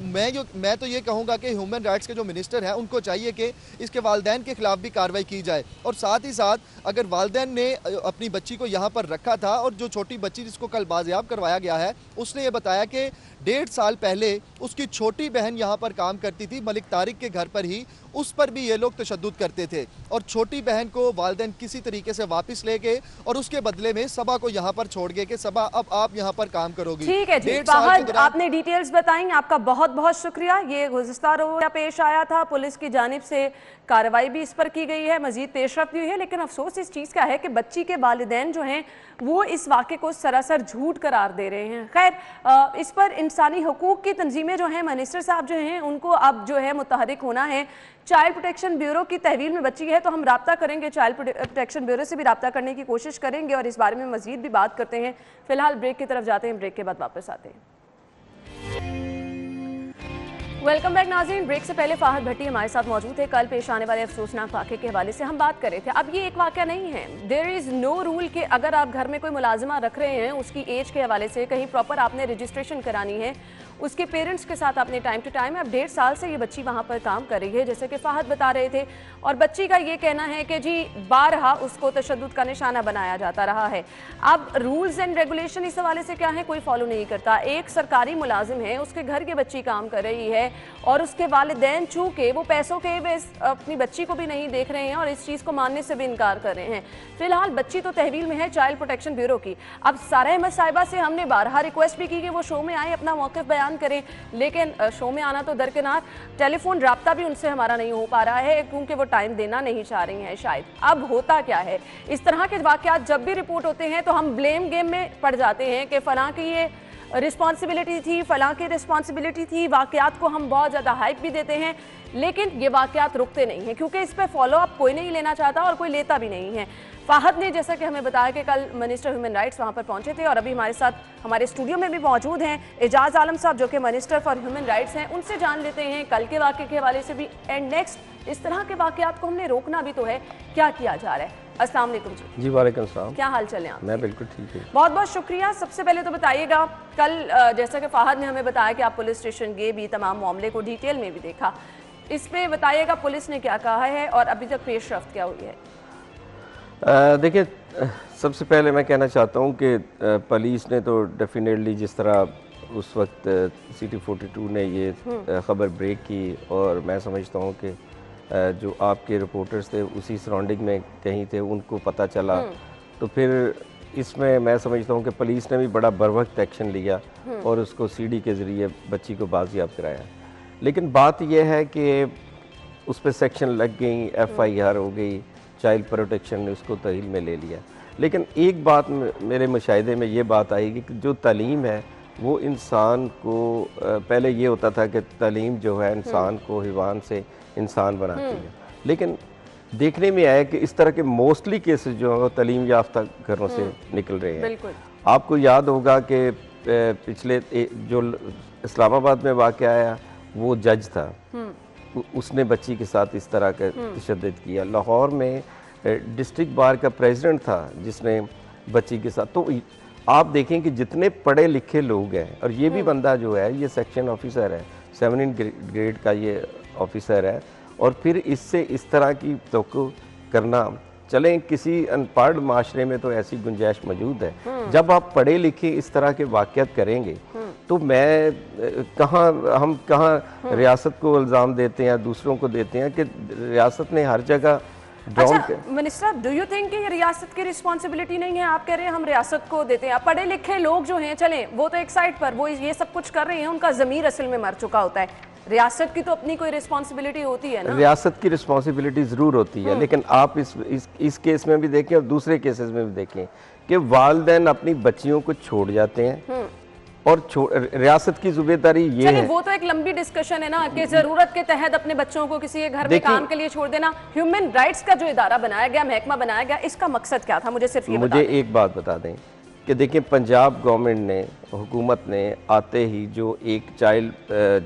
मैं तो ये कहूँगा कि ह्यूमन राइट्स के जो मिनिस्टर हैं उनको चाहिए कि इसके वालिदैन के खिलाफ भी कार्रवाई की जाए। और साथ ही साथ अगर वालिदैन ने अपनी बच्ची को यहाँ पर रखा था और जो छोटी बच्ची जिसको कल बाजियाब करवाया गया है उसने ये बताया कि 1.5 साल पहले उसकी छोटी बहन यहाँ पर काम करती थी मलिक तारिक के घर पर ही, उस पर भी ये लोग तशद्दुद करते थे और छोटी बहन को वालिदैन किसी तरीके से वापस ले गए और उसके बदले में सबा को यहाँ पर छोड़ गए कि सबा अब आप यहाँ पर काम करोगी।
ठीक है जी, फहद आपने डिटेल्स बताई, आपका बहुत बहुत शुक्रिया। ये गुज़िस्ता रोज़ पेश आया था, पुलिस की जानिब से कार्रवाई भी इस पर की गई है, मजीद पेशरफ्त हुई है, लेकिन अफसोस इस चीज़ का है कि बच्ची के वालिदैन जो हैं वो इस वाक़े को सरासर झूठ करार दे रहे हैं। खैर इस पर इंसानी हकूक़ की तंजीमें जो हैं, मिनिस्टर साहब जो हैं, उनको अब जो है मुतहरिक होना है। चाइल्ड प्रोटेक्शन ब्यूरो की तहवील में बच्ची है तो हम रब्ता करेंगे, चाइल्ड प्रोटेक्शन ब्यूरो से भी रब्ता करने की कोशिश करेंगे और इस बारे में मजीद भी बात करते हैं। फिलहाल ब्रेक की तरफ जाते हैं, ब्रेक के बाद वापस आते हैं। वेलकम बैक नाज़रीन। ब्रेक से पहले फाहद भट्टी हमारे साथ मौजूद थे। कल पेश आने वाले अफसोसनाक वाक़े के हवाले से हम बात कर रहे थे। अब ये एक वाक़या नहीं है, देयर इज़ नो रूल कि अगर आप घर में कोई मुलाजिमा रख रहे हैं, उसकी एज के हवाले से कहीं प्रॉपर आपने रजिस्ट्रेशन करानी है, उसके पेरेंट्स के साथ आपने टाइम टू टाइम, अब 1.5 साल से ये बच्ची वहाँ पर काम कर रही है जैसे कि फाहद बता रहे थे, और बच्ची का ये कहना है कि जी बारहा उसको तशद्दुद का निशाना बनाया जाता रहा है। अब रूल्स एंड रेगुलेशन इस हवाले से क्या है, कोई फॉलो नहीं करता। एक सरकारी मुलाजिम है, उसके घर की बच्ची काम कर रही है और उसके वालिदैन चूँकि वो पैसों के बेस अपनी बच्ची को भी नहीं देख रहे हैं और इस चीज़ को मानने से भी इनकार कर रहे हैं। फिलहाल बच्ची तो तहवील में है चाइल्ड प्रोटेक्शन ब्यूरो की। अब सारा अहमद साहिबा से हमने बारहा रिक्वेस्ट भी की कि वो शो में आए, अपना मौक़िफ़ बयान करें, लेकिन शो में आना तो दरकिनार, टेलीफोन रब्ता भी उनसे हमारा नहीं हो पा रहा है क्योंकि वो टाइम देना नहीं चाह रही हैं शायद। अब होता क्या है, इस तरह के वाक़यात जब भी रिपोर्ट होते हैं तो हम ब्लेम गेम में पड़ जाते हैं कि फ़लाँ की ये रिस्पॉन्सिबिलिटी थी, फ़लाँ की रिस्पॉन्सिबिलिटी थी। वाक़यात को हम बहुत ज़्यादा हाइप भी देते हैं, लेकिन ये वाक़यात रुकते नहीं हैं क्योंकि इस पर फॉलो अप कोई नहीं लेना चाहता और कोई लेता भी नहीं है। फाहद ने जैसा कि हमें बताया कि कल मिनिस्टर ह्यूमन राइट्स वहाँ पर पहुँचे थे और अभी हमारे साथ हमारे स्टूडियो में भी मौजूद हैं एजाज आलम साहब जो कि मिनिस्टर फॉर ह्यूमन राइट्स हैं। उनसे जान लेते हैं कल के वाक़े के हवाले से भी, एंड नेक्स्ट इस तरह के वाक़यात को हमने रोकना भी तो है, क्या किया जा रहा है। अस्सलाम वालेकुम जी।
जी वालेकुम सलाम।
क्या हाल चल है आप?
मैं बिल्कुल ठीक हूँ।
बहुत बहुत शुक्रिया। सबसे पहले तो बताइएगा, कल जैसा कि फाहद ने हमें बताया कि आप पुलिस स्टेशन गए भी, तमाम मामले को डिटेल में भी देखा, इस पे बताइएगा पुलिस ने क्या कहा है और अभी तक पेशरफ्त क्या हुई है?
देखिए, सबसे पहले मैं कहना चाहता हूँ कि पुलिस ने तो डेफिनेटली जिस तरह उस वक्त सिटी 42 ने ये ख़बर ब्रेक की और मैं समझता हूँ कि जो आपके रिपोर्टर्स थे उसी सराउंडिंग में कहीं थे, उनको पता चला, तो फिर इसमें मैं समझता हूँ कि पुलिस ने भी बड़ा बरवक्त एक्शन लिया और उसको सीडी के ज़रिए बच्ची को बाजियाब कराया। लेकिन बात यह है कि उस पर सेक्शन लग गई, FIR हो गई, चाइल्ड प्रोटेक्शन ने उसको तहवील में ले लिया। लेकिन एक बात मेरे मुशाहिदे में ये बात आई कि जो तालीम है वो इंसान को, पहले ये होता था कि तालीम जो है इंसान को हैवान से इंसान बनाती है, लेकिन देखने में आया कि इस तरह के मोस्टली केसेस जो हैं वो तालीम याफ्ता घरों से निकल रहे हैं। आपको याद होगा कि पिछले जो इस्लामाबाद में वाक़या आया वो जज था, उसने बच्ची के साथ इस तरह का तशद्दुद किया। लाहौर में डिस्ट्रिक्ट बार का प्रेसिडेंट था जिसने बच्ची के साथ, तो आप देखें कि जितने पढ़े लिखे लोग हैं, और ये भी बंदा जो है ये सेक्शन ऑफिसर है, 7 ग्रेड का ये ऑफिसर है, और फिर इससे इस तरह की तवक्को करना, चलें किसी अनपढ़ माशरे में तो ऐसी गुंजाइश मौजूद है। जब आप पढ़े लिखे इस तरह के वाक़यात करेंगे तो हम कहाँ रियासत को इल्ज़ाम देते हैं, दूसरों को देते हैं कि रियासत ने हर जगह
अच्छा, मिनिस्टर, डू यू थिंक कि ये रियासत की रिस्पॉन्सिबिलिटी नहीं है? आप कह रहे हैं हम रियासत को देते हैं, पढ़े लिखे लोग जो हैं, चलें वो तो एक साइड पर, वो ये सब कुछ कर रहे हैं, उनका ज़मीर असल में मर चुका होता है, रियासत की तो अपनी कोई रिस्पॉन्सिबिलिटी होती है ना? रियासत
की रिस्पॉन्सिबिलिटी ज़रूर होती है, लेकिन आप इस केस में भी देखें और दूसरे केसेस में भी देखें कि वालिदैन अपनी बच्चियों को छोड़ जाते हैं और रियासत की जिम्मेदारी ये है।
वो तो एक लंबी डिस्कशन है ना कि जरूरत के तहत अपने बच्चों को किसी के घर में काम के लिए छोड़ देना। ह्यूमन राइट्स का जो इदारा बनाया गया, महकमा बनाया गया, इसका मकसद क्या था? मुझे सिर्फ ये
मुझे एक बात बता दें कि देखिए, पंजाब गवर्नमेंट ने, हुकूमत ने आते ही जो एक चाइल्ड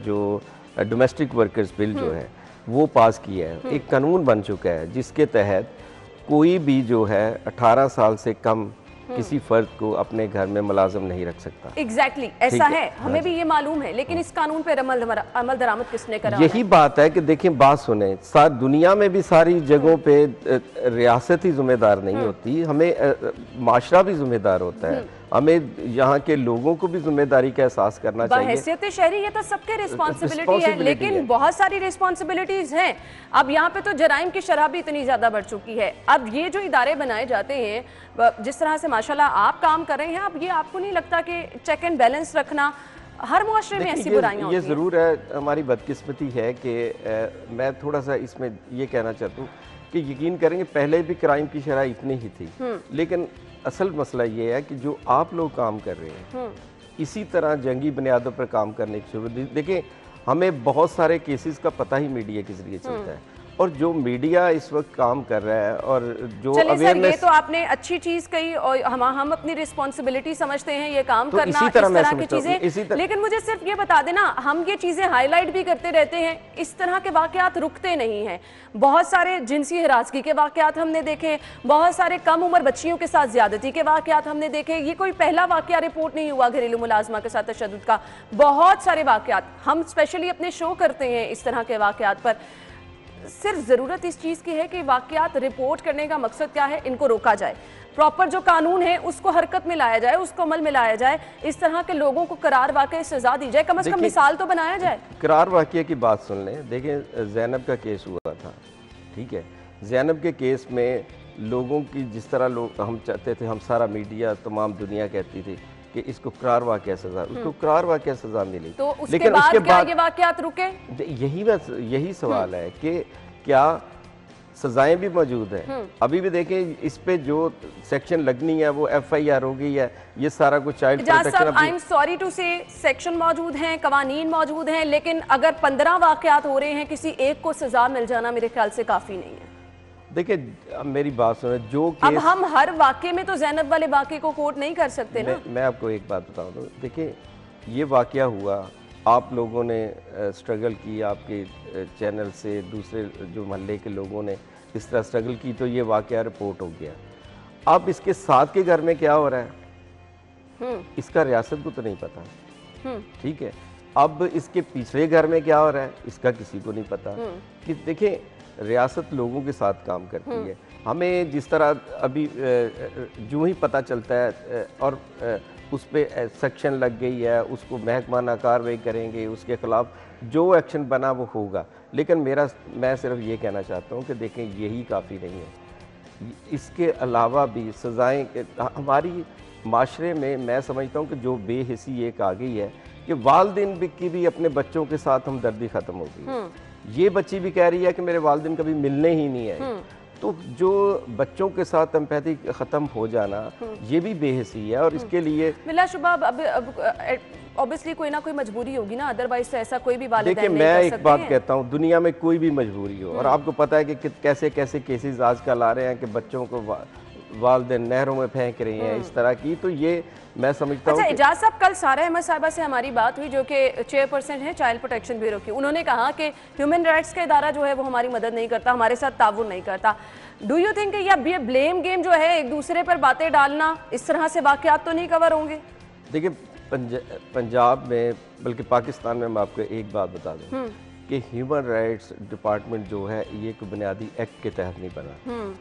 जो डोमेस्टिक वर्कर्स बिल जो है वो पास किया है। एक कानून बन चुका है जिसके तहत कोई भी जो है 18 साल से कम किसी फर्द को अपने घर में मुलाजिम नहीं रख सकता।
एग्जैक्टली ऐसा है, हमें भी ये मालूम है, लेकिन इस कानून पर अमल दरामद किसने करा?
यही बात है कि देखें, बात सुने, दुनिया में भी सारी जगहों पे रियासत ही जिम्मेदार नहीं होती, हमें माशरा भी जिम्मेदार होता है, हमें यहाँ के लोगों को भी जिम्मेदारी का एहसास करना चाहिए।
हैसियत शहरी ये तो सबके रिस्पॉन्सिबिलिटी है, लेकिन बहुत सारी रिस्पॉन्सिबिलिटीज हैं। अब यहाँ पे तो जराइम की शरह भी इतनी ज्यादा बढ़ चुकी है। अब ये जो इदारे बनाए जाते हैं, जिस तरह से माशाल्लाह आप काम कर रहे हैं, अब ये आपको नहीं लगता कि चेक एंड बैलेंस रखना हर मुआशरे में ऐसी बुराइयां होती हैं?
ये ज़रूर है, हमारी बदकिस्मती है कि मैं थोड़ा सा इसमें ये कहना चाहता हूँ कि यकीन करेंगे पहले भी क्राइम की शरह इतनी ही थी, लेकिन असल मसला ये है कि जो आप लोग काम कर रहे हैं इसी तरह जंगी बुनियादों पर काम करने की जरूरत। देखें, हमें बहुत सारे केसेस का पता ही मीडिया के जरिए चलता है, और जो मीडिया इस वक्त काम कर रहा है और जो
अवेयरनेस, ये तो आपने अच्छी चीज कही और हम अपनी रिस्पॉन्सिबिलिटी समझते हैं ये काम
तो
करना, इस तरह की चीजें, लेकिन मुझे सिर्फ ये बता देना, हम ये चीजें हाईलाइट भी करते रहते हैं, इस तरह के वाकयात रुकते नहीं हैं। बहुत सारे जिनसी हिरासगी के वाकयात हमने देखे, बहुत सारे कम उम्र बच्चियों के साथ ज्यादती के वाकयात हमने देखे। ये कोई पहला वाकया रिपोर्ट नहीं हुआ घरेलू मुलाजमा के साथ तशद्दुद का, बहुत सारे वाकयात हम स्पेशली अपने शो करते हैं इस तरह के वाकयात पर। सिर्फ ज़रूरत इस चीज़ की है कि वाकयात रिपोर्ट करने का मकसद क्या है, इनको रोका जाए, प्रॉपर जो कानून है उसको हरकत में लाया जाए, उसको अमल में लाया जाए, इस तरह के लोगों को करार वाकई सजा दी जाए, कम से कम मिसाल तो बनाया जाए।
करार वाकये की बात सुन लें। देखें, ज़ैनब का केस हुआ था, ठीक है, ज़ैनब के केस में लोगों की जिस तरह लोग हम चाहते थे, हम सारा मीडिया तमाम दुनिया कहती थी कि इसको करार वाकया सजा, उसको करार वाकया सजा मिली,
तो लेकिन उसके बाद ये वाकयात रुके?
यही सवाल है कि क्या सजाएं भी मौजूद हैं? अभी भी देखें, इस पे जो सेक्शन लगनी है वो FIR हो गई है, ये सारा कुछ child protection.
I am sorry to say, section मौजूद हैं, कवानीन मौजूद हैं, लेकिन अगर 15 वाकयात हो रहे हैं, किसी एक को सजा मिल जाना मेरे ख्याल से काफी नहीं है।
देखिए, मेरी बात सुने, जो
अब हम हर वाकये में तो ज़ैनब वाले वाकये को कोट नहीं कर सकते ना।
मैं आपको एक बात बता दूं, देखिए, ये वाकया हुआ, आप लोगों ने स्ट्रगल की, आपके चैनल से दूसरे जो मोहल्ले के लोगों ने इस तरह स्ट्रगल की, तो ये वाकया रिपोर्ट हो गया। अब इसके साथ के घर में क्या हो रहा है इसका रियासत को तो नहीं पता, ठीक है। अब इसके पिछले घर में क्या हो रहा है इसका किसी को नहीं पता। कि देखिए, रियासत लोगों के साथ काम करती है। हमें जिस तरह अभी जो ही पता चलता है और उस पर सेक्शन लग गई है, उसको महकमाना कार्रवाई करेंगे, उसके खिलाफ जो एक्शन बना वो होगा। लेकिन मैं सिर्फ ये कहना चाहता हूँ कि देखें, यही काफ़ी नहीं है, इसके अलावा भी सज़ाएँ हमारी माशरे में, मैं समझता हूँ कि जो बेहिसी एक आ गई है कि वालिदैन की भी अपने बच्चों के साथ हमदर्दी ख़त्म हो गई। ये बच्ची भी कह रही है कि मेरे वालिदैन कभी मिलने ही नहीं है। तो जो बच्चों के साथ एम्पैथी ख़त्म हो जाना, ये भी बेहिसी है, और इसके लिए
बिलाशुबा अब ऑब्वियसली कोई ना कोई मजबूरी होगी ना, अदरवाइज तो ऐसा कोई भी वालिदैन
देखिए, मैं एक बात कहता हूँ, दुनिया में कोई भी मजबूरी हो, और आपको पता है कि कैसे कैसे केसेस आजकल आ रहे हैं कि बच्चों को वालिदैन नहरों में फेंक रहे हैं, इस तरह की, तो ये मैं समझता हूँ।
अच्छा, एजाज साहब, कल सारा अहमद साहिबा से हमारी बात हुई, जो कि चेयरपर्सन है चाइल्ड प्रोटेक्शन ब्यूरो की। उन्होंने कहा कि ह्यूमन राइट्स का इदारा जो है वो हमारी मदद नहीं करता, हमारे साथ ताउन नहीं करता। डू यू थिंक ये ब्लेम गेम जो है, एक दूसरे पर बातें डालना, इस तरह से वाकयात तो नहीं कवर होंगे?
देखिए, पंजाब में, बल्कि पाकिस्तान में, मैं आपको एक बात बता दूँ कि ह्यूमन राइट्स डिपार्टमेंट जो है ये कोई बुनियादी एक्ट के तहत नहीं बना।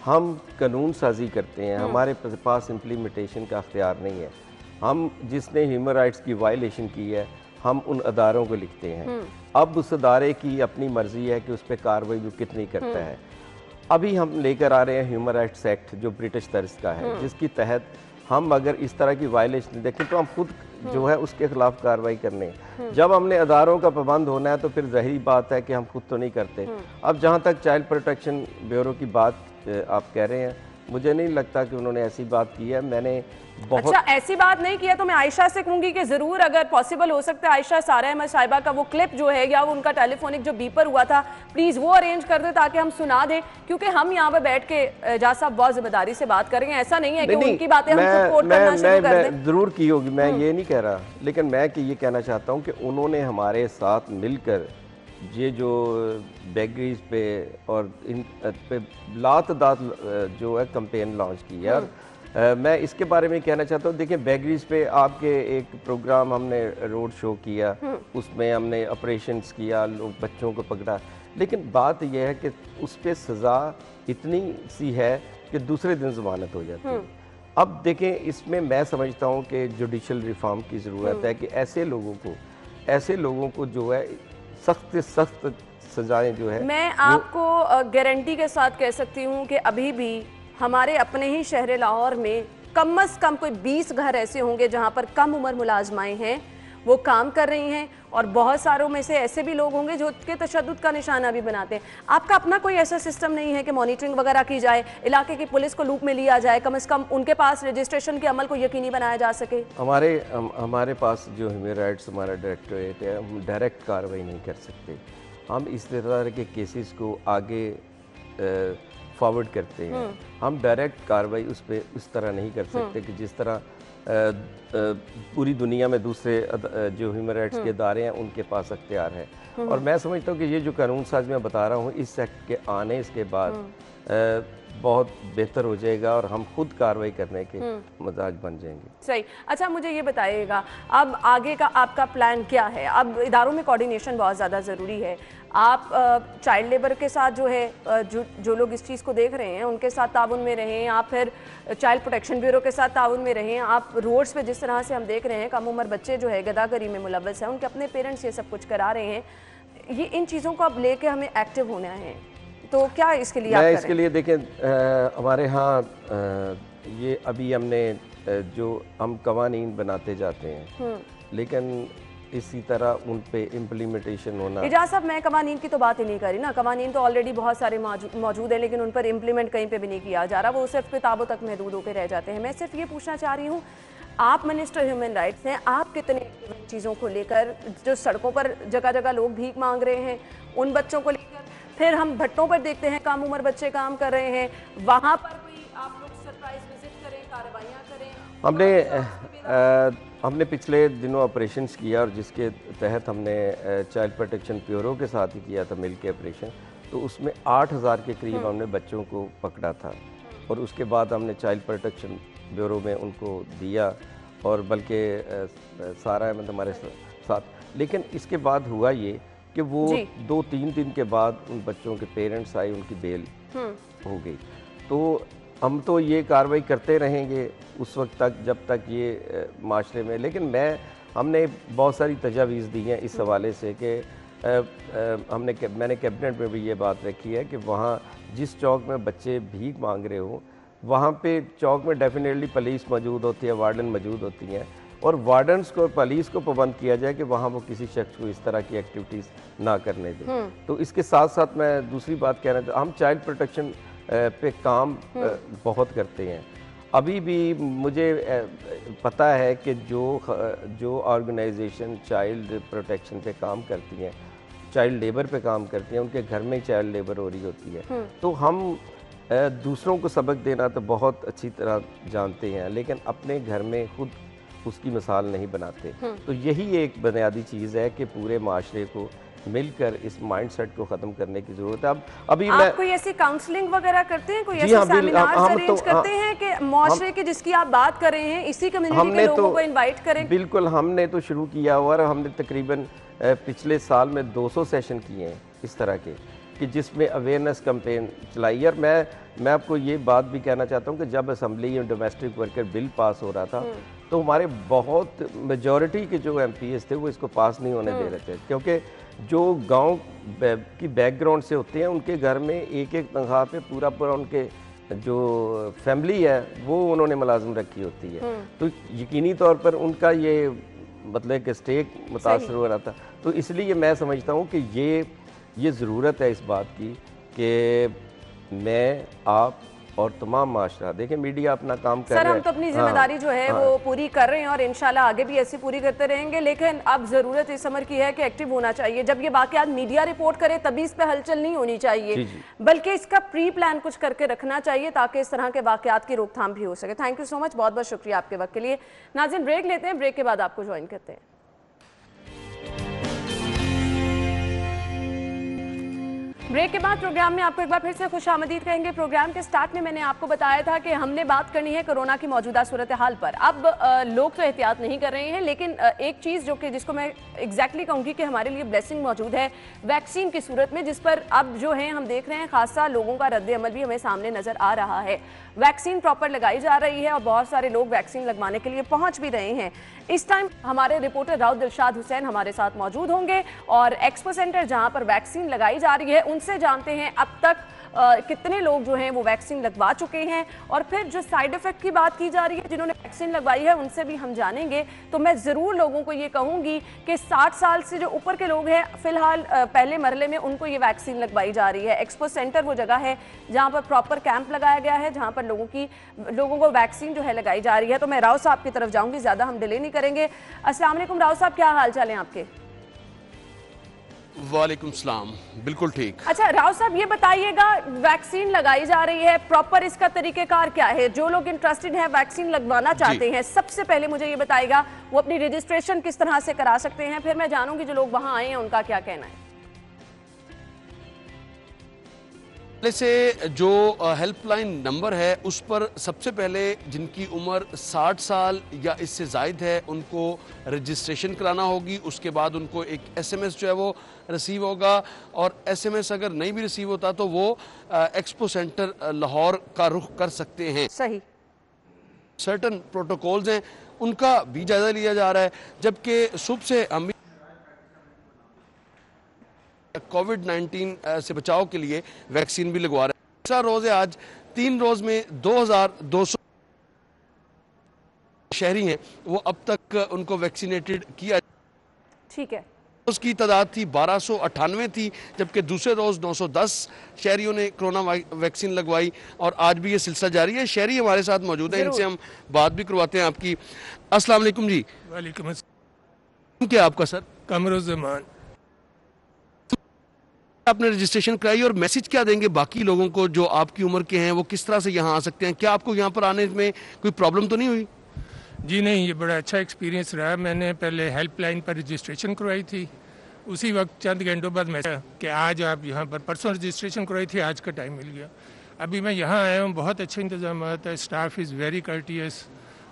हम कानून साजी करते हैं, हमारे पास इम्प्लीमेंटेशन का अख्तियार नहीं है। हम जिसने ह्यूमन राइट्स की वायलेशन की है, हम उन अदारों को लिखते हैं। अब उस अदारे की अपनी मर्जी है कि उस पर कार्रवाई वो कितनी करता है। अभी हम लेकर आ रहे हैं ह्यूमन राइट्स एक्ट, जो ब्रिटिश तर्ज का है, जिसकी तहत हम अगर इस तरह की वायलेशन देखें तो हम खुद जो है उसके खिलाफ कार्रवाई करने। जब हमने अदारों का पाबंद होना है तो फिर ज़ाहिरी बात है कि हम खुद तो नहीं करते। अब जहाँ तक चाइल्ड प्रोटेक्शन ब्यूरो की बात आप कह रहे हैं, मुझे नहीं लगता कि उन्होंने ऐसी बात की है। मैंने बहुत
अच्छा, ऐसी बात नहीं किया तो मैं आयशा से कहूंगी कि जरूर अगर पॉसिबल हो सकता है आयशा, सारा अहमद साहिबा का वो क्लिप जो है या वो उनका टेलीफोनिक जो बीपर हुआ था, प्लीज वो अरेंज कर दे ताकि हम सुना दें, क्योंकि हम यहाँ पे बैठ के एजाज साहब बहुत जिम्मेदारी से बात करेंगे। ऐसा नहीं है कि उनकी बातें हम कोट करना शुरू कर दें।
जरूर की होगी, मैं ये नहीं कह रहा, लेकिन मैं ये कहना चाहता हूँ कि उन्होंने हमारे साथ मिलकर ये जो बेकरीज पे और इन पे लातदाद जो है कैंपेन लॉन्च की है। और मैं इसके बारे में कहना चाहता हूँ, देखिए बेकरीज पे आपके एक प्रोग्राम हमने रोड शो किया, उसमें हमने ऑपरेशंस किया, लोग बच्चों को पकड़ा, लेकिन बात यह है कि उस पर सज़ा इतनी सी है कि दूसरे दिन ज़मानत हो जाती है। अब देखें, इसमें मैं समझता हूँ कि जुडिशल रिफॉर्म की ज़रूरत है कि ऐसे लोगों को जो है सख्त से सख्त सजाएं जो है।
मैं आपको गारंटी के साथ कह सकती हूँ कि अभी भी हमारे अपने ही शहर लाहौर में कम से कम कोई 20 घर ऐसे होंगे जहाँ पर कम उम्र मुलाजमाएँ हैं, वो काम कर रही हैं, और बहुत सारों में से ऐसे भी लोग होंगे जो के तशद्दुद का निशाना भी बनाते हैं। आपका अपना कोई ऐसा सिस्टम नहीं है कि मॉनिटरिंग वगैरह की जाए, इलाके की पुलिस को लूप में लिया जाए, कम से कम उनके पास रजिस्ट्रेशन के अमल को यकीनी बनाया जा सके?
हमारे पास जो ह्यूमन राइट्स हमारा डायरेक्टरेट है, हम डायरेक्ट कार्रवाई नहीं कर सकते। हम इस तरह के केसेस को आगे फॉरवर्ड करते हैं। हम डायरेक्ट कार्रवाई उस पर उस तरह नहीं कर सकते कि जिस तरह पूरी दुनिया में दूसरे जो ह्यूमन राइट्स के इदारे हैं उनके पास अख्तियार है। और मैं समझता हूँ कि ये जो कानून साज मैं बता रहा हूँ, इस एक्ट के आने इसके बाद बहुत बेहतर हो जाएगा और हम खुद कार्रवाई करने के मजाज बन जाएंगे। सही।
अच्छा, मुझे ये बताइएगा, अब आगे का आपका प्लान क्या है? अब इदारों में कोऑर्डिनेशन बहुत ज़्यादा ज़रूरी है। आप चाइल्ड लेबर के साथ जो है, जो लोग इस चीज़ को देख रहे हैं उनके साथ ताउन में रहें, आप फिर चाइल्ड प्रोटेक्शन ब्यूरो के साथ ताउन में रहें। आप रोड्स पे जिस तरह से हम देख रहे हैं कम उम्र बच्चे जो है गदागरी में मुलव्वस हैं, उनके अपने पेरेंट्स ये सब कुछ करा रहे हैं, ये इन चीज़ों को अब लेके हमें एक्टिव होना है, तो क्या इसके लिए
मैं इसके लिए देखें, हमारे यहाँ ये अभी हमने जो हम कवानीन बनाते जाते हैं, लेकिन इसी तरह उन पे इम्प्लीमेंटेशन होना।
इजाज़ साहब, मैं कवानीन की तो बात ही नहीं करी ना, कवानीन तो ऑलरेडी बहुत सारे मौजूद है, लेकिन उन पर इम्प्लीमेंट कहीं पे भी नहीं किया जा रहा, वो सिर्फ किताबों तक महदूद होकर रह जाते हैं। मैं सिर्फ ये पूछना चाह रही हूँ, आप मिनिस्टर ह्यूमन राइट्स हैं, आप कितने चीज़ों को लेकर, जो सड़कों पर जगह जगह लोग भीख मांग रहे हैं उन बच्चों को लेकर, फिर हम भट्टों पर देखते हैं कम उम्र बच्चे काम कर रहे हैं, वहाँ पर कोई आप लोग सरप्राइज विजिट करें, कार्रवाइयाँ करें?
हमने पिछले दिनों ऑपरेशंस किया और जिसके तहत हमने चाइल्ड प्रोटेक्शन ब्यूरो के साथ ही किया था मिल के ऑपरेशन, तो उसमें 8000 के करीब हमने बच्चों को पकड़ा था और उसके बाद हमने चाइल्ड प्रोटेक्शन ब्यूरो में उनको दिया और बल्कि सारा मतलब हमारे साथ। लेकिन इसके बाद हुआ ये कि वो 2-3 दिन के बाद उन बच्चों के पेरेंट्स आए, उनकी बेल हो गई। तो हम तो ये कार्रवाई करते रहेंगे उस वक्त तक जब तक ये माशरे में, लेकिन हमने बहुत सारी तजावीज़ दी हैं इस हवाले से कि मैंने कैबिनेट में भी ये बात रखी है कि वहाँ जिस चौक में बच्चे भीख मांग रहे हो, वहाँ पे चौक में डेफिनेटली पुलिस मौजूद होती है, वार्डन मौजूद होती हैं, और वार्डन्स को और पुलिस को पाबंद किया जाए कि वहाँ वो किसी शख्स को इस तरह की एक्टिविटीज़ ना करने दें। तो इसके साथ साथ मैं दूसरी बात कहना चाहता हूँ, हम चाइल्ड प्रोटेक्शन पे काम बहुत करते हैं। अभी भी मुझे पता है कि जो ऑर्गेनाइजेशन चाइल्ड प्रोटेक्शन पे काम करती हैं, चाइल्ड लेबर पे काम करती हैं, उनके घर में ही चाइल्ड लेबर हो रही होती है। तो हम दूसरों को सबक देना तो बहुत अच्छी तरह जानते हैं, लेकिन अपने घर में खुद उसकी मिसाल नहीं बनाते। तो यही एक बुनियादी चीज़ है कि पूरे माशरे को मिलकर इस माइंडसेट को ख़त्म करने की ज़रूरत है। अब अभी
आप कोई ऐसी काउंसलिंग वगैरह करते हैं, कोई ऐसे सेमिनार्स अरेंज करते हैं कि माशरे की जिसकी आप बात कर रहे हैं इसी कम्युनिटी के लोगों को इनवाइट करें?
बिल्कुल, हमने तो शुरू किया हुआ है। हमने तकरीबन पिछले साल में 200 सेशन किए हैं इस तरह के, कि जिसमें अवेयरनेस कैंपेन चलाई। और मैं आपको ये बात भी कहना चाहता हूँ कि जब असम्बली में डोमेस्टिक वर्कर बिल पास हो रहा था तो हमारे बहुत मेजॉरिटी के जो MPs थे वो इसको पास नहीं होने दे रहे थे, क्योंकि जो गांव की बैकग्राउंड से होते हैं उनके घर में एक तनख्वाह पे पूरा उनके जो फैमिली है वो उन्होंने मुलाजिम रखी होती है। तो यकीनी तौर पर उनका ये मतलब कि स्टेक मुतासर हो रहा था। तो इसलिए मैं समझता हूँ कि ये ज़रूरत है इस बात की कि मैं, आप और तमाम माशरा, देखिए मीडिया अपना काम कर रहा है।
सर, हम तो अपनी जिम्मेदारी जो है वो पूरी कर रहे हैं और इंशाल्लाह आगे भी ऐसी पूरी करते रहेंगे, लेकिन अब ज़रूरत इस अमर की है कि एक्टिव होना चाहिए। जब ये वाकयात मीडिया रिपोर्ट करे तभी इस पर हलचल नहीं होनी चाहिए, बल्कि इसका प्री प्लान कुछ करके रखना चाहिए ताकि इस तरह के वाकयात की रोकथाम भी हो सके। थैंक यू सो मच, बहुत बहुत शुक्रिया आपके वक्त के लिए। नाज़रीन, ब्रेक लेते हैं, ब्रेक के बाद आपको ज्वाइन करते हैं। ब्रेक के बाद प्रोग्राम में आपको एक बार फिर से खुशामदीद कहेंगे। प्रोग्राम के स्टार्ट में मैंने आपको बताया था कि हमने बात करनी है कोरोना की मौजूदा सूरत हाल पर। अब लोग तो एहतियात नहीं कर रहे हैं, लेकिन एक चीज़ जिसको मैं एग्जैक्टली कहूँगी कि हमारे लिए ब्लेसिंग मौजूद है वैक्सीन की सूरत में, जिस पर अब जो है हम देख रहे हैं खासा लोगों का रद्द अमल भी हमें सामने नजर आ रहा है। वैक्सीन प्रॉपर लगाई जा रही है और बहुत सारे लोग वैक्सीन लगवाने के लिए पहुंच भी रहे हैं। इस टाइम हमारे रिपोर्टर राउत दिलशाद हुसैन हमारे साथ मौजूद होंगे और एक्सपो सेंटर जहां पर वैक्सीन लगाई जा रही है उनसे जानते हैं अब तक कितने लोग जो हैं वो वैक्सीन लगवा चुके हैं, और फिर जो साइड इफेक्ट की बात की जा रही है जिन्होंने वैक्सीन लगवाई है उनसे भी हम जानेंगे। तो मैं ज़रूर लोगों को ये कहूँगी कि 60 साल से जो ऊपर के लोग हैं फिलहाल पहले मरहले में उनको ये वैक्सीन लगवाई जा रही है। एक्सपो सेंटर वो जगह है जहाँ पर प्रॉपर कैंप लगाया गया है, जहाँ पर लोगों को वैक्सीन जो है लगाई जा रही है। तो मैं राव साहब की तरफ जाऊँगी, ज़्यादा हम डिले नहीं करेंगे। अस्सलाम वालेकुम राव साहब, क्या हाल चाल है आपके?
वालेकुम सलाम, बिल्कुल ठीक।
अच्छा राव साहब, ये बताइएगा वैक्सीन लगाई जा रही है, प्रॉपर इसका तरीकेकार क्या है? जो लोग इंटरेस्टेड हैं वैक्सीन लगवाना चाहते हैं, सबसे पहले मुझे ये बताइएगा वो अपनी रजिस्ट्रेशन किस तरह से करा सकते हैं, फिर मैं जानूंगी जो लोग वहां आए हैं उनका क्या कहना है।
पहले से जो हेल्पलाइन नंबर है उस पर सबसे पहले जिनकी उम्र 60 साल या इससे ज़ायद है उनको रजिस्ट्रेशन कराना होगी। उसके बाद उनको एक SMS जो है वो रिसीव होगा, और SMS अगर नहीं भी रिसीव होता तो वो एक्सपो सेंटर लाहौर का रुख कर सकते हैं।
सही।
सर्टन प्रोटोकॉल्स हैं उनका भी जायजा लिया जा रहा है, जबकि सुबह से हम कोविड-19 से बचाव के लिए वैक्सीन भी लगवा रहे हैं। दूसरा रोज है आज, 3 रोज में 2200 शहरी हैं वो अब तक उनको वैक्सीनेटेड किया।
ठीक है।
उसकी तादाद थी 1298 थी, जबकि दूसरे रोज 910 शहरियों ने कोरोना वैक्सीन लगवाई, और आज भी ये सिलसिला जारी है। शहरी हमारे साथ मौजूद हैं, इनसे हम बात भी करवाते हैं आपकी। अस्सलाम वालेकुम जी।
वालेकुम अस्सलाम।
क्या आपका सर?
कमरुज़्ज़मान।
आपने रजिस्ट्रेशन कराई, और मैसेज क्या देंगे बाकी लोगों को जो आपकी उम्र के हैं, वो किस तरह से यहाँ आ सकते हैं? क्या आपको यहाँ पर आने में कोई प्रॉब्लम तो नहीं हुई?
जी नहीं, ये बड़ा अच्छा एक्सपीरियंस रहा। मैंने पहले हेल्पलाइन पर रजिस्ट्रेशन करवाई थी, उसी वक्त चंद घंटों बाद मैसेज कि आज आप यहाँ पर, परसों रजिस्ट्रेशन करवाई थी, आज का टाइम मिल गया। अभी मैं यहाँ आया हूँ, बहुत अच्छे इंतजाम है, स्टाफ इज़ वेरी कर्टियस,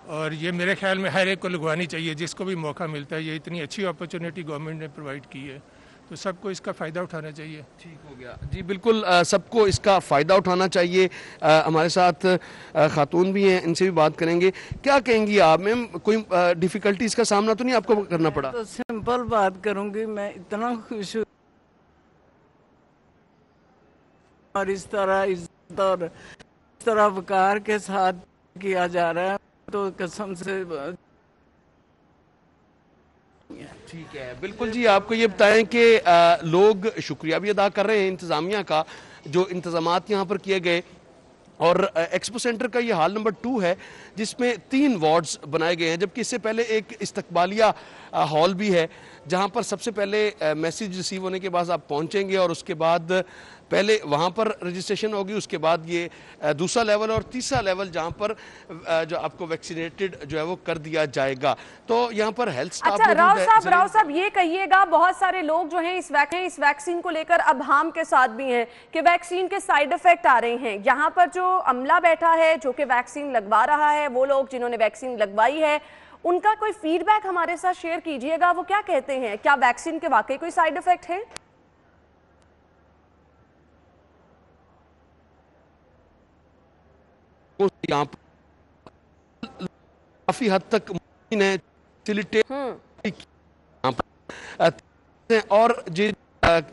और ये मेरे ख्याल में हर एक को लगवानी चाहिए जिसको भी मौका मिलता है। ये इतनी अच्छी अपॉर्चुनिटी गवर्नमेंट ने प्रोवाइड की है, तो सबको इसका फ़ायदा उठाना चाहिए।
ठीक हो गया जी, बिल्कुल सबको इसका फ़ायदा उठाना चाहिए। हमारे साथ खातून भी हैं, इनसे भी बात करेंगे। क्या कहेंगी आप मैम, कोई डिफ़िकल्टीज़ का सामना तो नहीं आपको करना पड़ा?
तो सिंपल बात करूंगी, मैं इतना खुश हूँ और इस तरह वकार के साथ किया जा रहा है, तो कसम से।
ठीक है, बिल्कुल जी। आपको ये बताएं कि लोग शुक्रिया भी अदा कर रहे हैं इंतज़ामिया का, जो इंतज़ामात यहाँ पर किए गए। और एक्सपो सेंटर का ये हाल नंबर 2 है, जिसमें 3 वार्ड्स बनाए गए हैं, जबकि इससे पहले एक इस्तकबालिया हॉल भी है, जहाँ पर सबसे पहले मैसेज रिसीव होने के बाद आप पहुँचेंगे, और उसके बाद पहले वहाँ पर रजिस्ट्रेशन होगी, उसके बाद ये दूसरा लेवल और तीसरा लेवल जहाँ पर जो आपको वैक्सीनेटेड जो है वो कर दिया जाएगा। तो यहाँ पर हेल्थ स्टाफ।
अच्छा राव साहब ये कहिएगा, बहुत सारे लोग जो हैं इस वैक्सीन को लेकर अब हम के साथ भी हैं कि वैक्सीन के साइड इफेक्ट आ रहे हैं। यहाँ पर जो अमला बैठा है जो कि वैक्सीन लगवा रहा है, वो लोग जिन्होंने वैक्सीन लगवाई है, उनका कोई फीडबैक हमारे साथ शेयर कीजिएगा। वो क्या कहते हैं, क्या वैक्सीन के वाकई कोई साइड इफेक्ट है?
यहाँ पर काफी हद तक और जो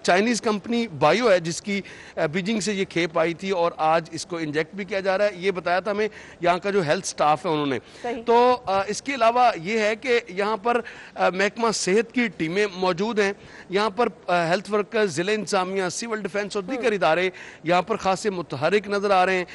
चाइनीज कंपनी बायो है जिसकी बीजिंग से ये खेप आई थी और आज इसको इंजेक्ट भी किया जा रहा है, ये बताया था हमें यहाँ का जो हेल्थ स्टाफ है उन्होंने। तो इसके अलावा ये है कि यहाँ पर महकमा सेहत की टीमें मौजूद हैं, यहाँ पर हेल्थ वर्कर्स, ज़िले इंतजामिया, सिविल डिफेंस और दीगर इदारे यहाँ पर खासे मुतहरिक नज़र आ रहे हैं।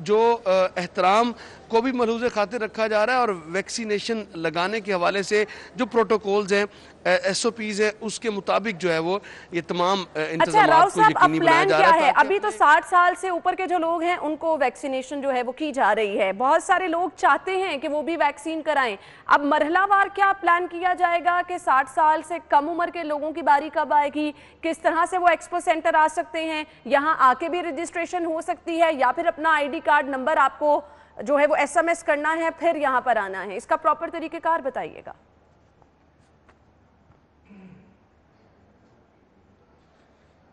जो एहतराम को भी मलहूज़ खातिर रखा जा रहा है और वैक्सीनेशन लगाने के हवाले से जो प्रोटोकॉल्स हैं SOPs है उसके मुताबिक जो है वो ये तमाम
अच्छा
इंतजामात
राव
को
साहब, अब
यकीनी बनाया
प्लान
जा
क्या
रहा
है?
है।
अभी तो 60 साल से ऊपर के जो लोग हैं उनको वैक्सीनेशन जो है वो की जा रही है, बहुत सारे लोग चाहते हैं कि वो भी वैक्सीन कराएं। अब मरहलावार क्या प्लान किया जाएगा कि 60 साल से कम उम्र के लोगों की बारी कब आएगी, किस तरह से वो एक्सपो सेंटर आ सकते हैं, यहाँ आके भी रजिस्ट्रेशन हो सकती है या फिर अपना ID कार्ड नंबर आपको जो है वो SMS करना है फिर यहाँ पर आना है? इसका प्रॉपर तरीकेकार बताइएगा।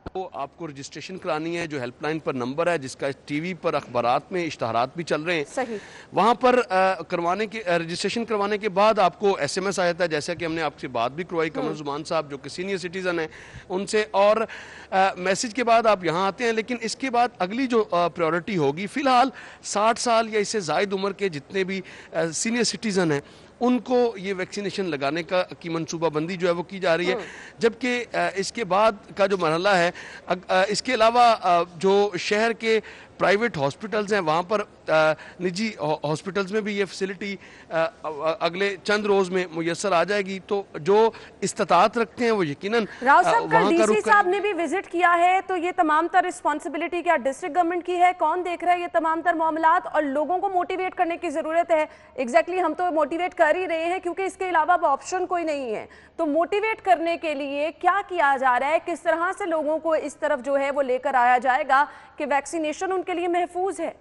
तो आपको रजिस्ट्रेशन करानी है, जो हेल्पलाइन पर नंबर है जिसका टीवी पर अखबारात में इश्तहारात भी चल रहे हैं,
सही
वहाँ पर करवाने के रजिस्ट्रेशन करवाने के बाद आपको SMS आ जाता है, जैसा कि हमने आपसे बात भी करवाई कमर जुमान साहब जो कि सीनियर सिटीज़न हैं उनसे, और मैसेज के बाद आप यहाँ आते हैं। लेकिन इसके बाद अगली जो प्रायोरिटी होगी, फ़िलहाल 60 साल या इससे ज़ायद उम्र के जितने भी सीनियर सिटीज़न हैं उनको ये वैक्सीनेशन लगाने की मनसूबाबंदी जो है वो की जा रही है। जबकि इसके बाद का जो मरहला है, इसके अलावा जो शहर के प्राइवेट हॉस्पिटल्स हैं वहाँ पर निजी हॉस्पिटल्स में भी ये फैसिलिटी अगले चंद रोज़ में मुयस्सर आ जाएगी। तो जो इस्तात रखते हैं वो यकीनन
राव साहब, कल
वहाँ का
DC साहब ने भी विजिट किया है, तो ये तमाम तर रिस्पॉन्सिबिलिटी क्या डिस्ट्रिक्ट गवर्नमेंट की है? कौन देख रहा है ये तमाम तर मामलात? और लोगों को मोटिवेट करने की जरूरत है। एग्जैक्टली हम तो मोटिवेट कर ही रहे हैं क्योंकि इसके अलावा अब ऑप्शन कोई नहीं है। तो मोटिवेट करने के लिए क्या किया जा रहा है, किस तरह से लोगों को इस तरफ जो है वो लेकर आया जाएगा कि वैक्सीनेशन उनके लिए महफूज है?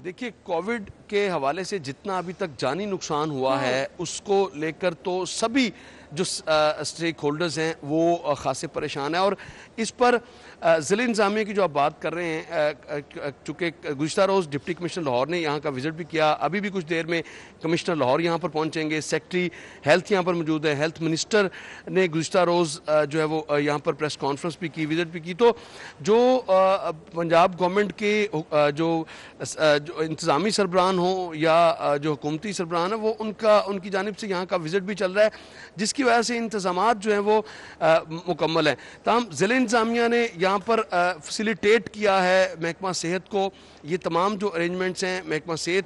देखिए, कोविड के हवाले से जितना अभी तक जानी नुकसान हुआ है उसको लेकर तो सभी जो स्टेक होल्डर्स हैं वो खासे परेशान हैं। और इस पर ज़िले इंतज़ामिया की जो आप बात कर रहे हैं, चूँकि गुज़िश्ता रोज़ डिप्टी कमिश्नर लाहौर ने यहाँ का विज़िट भी किया, अभी भी कुछ देर में कमिश्नर लाहौर यहाँ पर पहुँचेंगे, सेक्रेटरी हेल्थ यहाँ पर मौजूद है, हेल्थ मिनिस्टर ने गुज़िश्ता रोज़ जो है वो यहाँ पर प्रेस कॉन्फ्रेंस भी की, विज़िट भी की। तो जो पंजाब गवर्नमेंट के जो इंतज़ामी सरबराहान हो या जो हुकूमती सरबराहान है वो उनकी जानिब से यहाँ का विज़िट भी चल रहा है, जिसकी वजह से इंतज़ामात जो हैं वो मुकम्मल हैं। तमाम ज़िले इंतज़ामिया ने यहाँ पर फैसिलिटेट किया है महकमा सेहत को, ये तमाम जो अरेंजमेंट्स हैं महकमा सेहत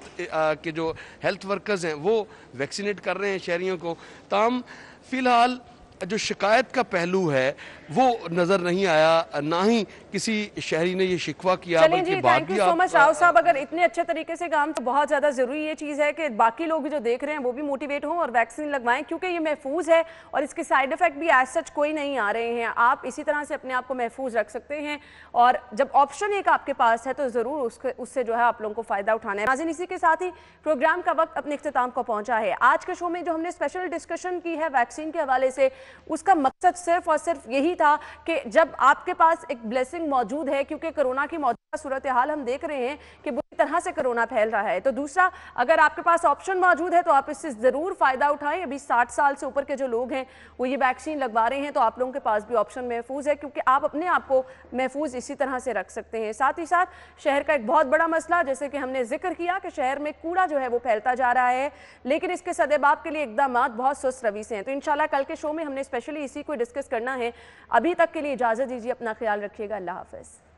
के जो हेल्थ वर्कर्स हैं वो वैक्सीनेट कर रहे हैं शहरियों को। तमाम फ़िलहाल जो शिकायत का पहलू है वो नज़र नहीं आया, ना ही किसी शहरी ने ये शिकवा किया।
चलें जी, thank you so much Rao साहब। अगर इतने अच्छे तरीके से काम, तो बहुत ज़्यादा ज़रूरी ये चीज़ है कि बाकी लोग भी जो देख रहे हैं वो भी मोटिवेट हों और वैक्सीन लगवाएं, क्योंकि ये महफूज है और इसके साइड इफेक्ट भी एज सच कोई नहीं आ रहे हैं। आप इसी तरह से अपने आप को महफूज रख सकते हैं और जब ऑप्शन एक आपके पास है तो ज़रूर उससे जो है आप लोगों को फ़ायदा उठाना है। नाज़रीन, इसी के साथ ही प्रोग्राम का वक्त अपने इख्तिताम को पहुँचा है। आज के शो में जो हमने स्पेशल डिस्कशन की है वैक्सीन के हवाले से, उसका मकसद सिर्फ और सिर्फ यही था कि जब आपके पास एक ब्लेसिंग मौजूद है, क्योंकि कोरोना की मौजूदा सूरत हाल हम देख रहे हैं कि बुरी तरह से कोरोना फैल रहा है, तो दूसरा अगर आपके पास ऑप्शन मौजूद है तो आप इससे ज़रूर फ़ायदा उठाएं। अभी 60 साल से ऊपर के जो लोग हैं वो ये वैक्सीन लगवा रहे हैं, तो आप लोगों के पास भी ऑप्शन महफूज है, क्योंकि आप अपने आप को महफूज इसी तरह से रख सकते हैं। साथ ही साथ शहर का एक बहुत बड़ा मसला, जैसे कि हमने जिक्र किया कि शहर में कूड़ा जो है वो फैलता जा रहा है, लेकिन इसके सदेबाब के लिए इकदाम बहुत सुस्त रवि से हैं। तो इंशाल्लाह कल के शो में हमने स्पेशली इसी को डिस्कस करना है। अभी तक के लिए इजाज़त दीजिए, अपना ख्याल रखिएगा, अल्लाह हाफ़िज़।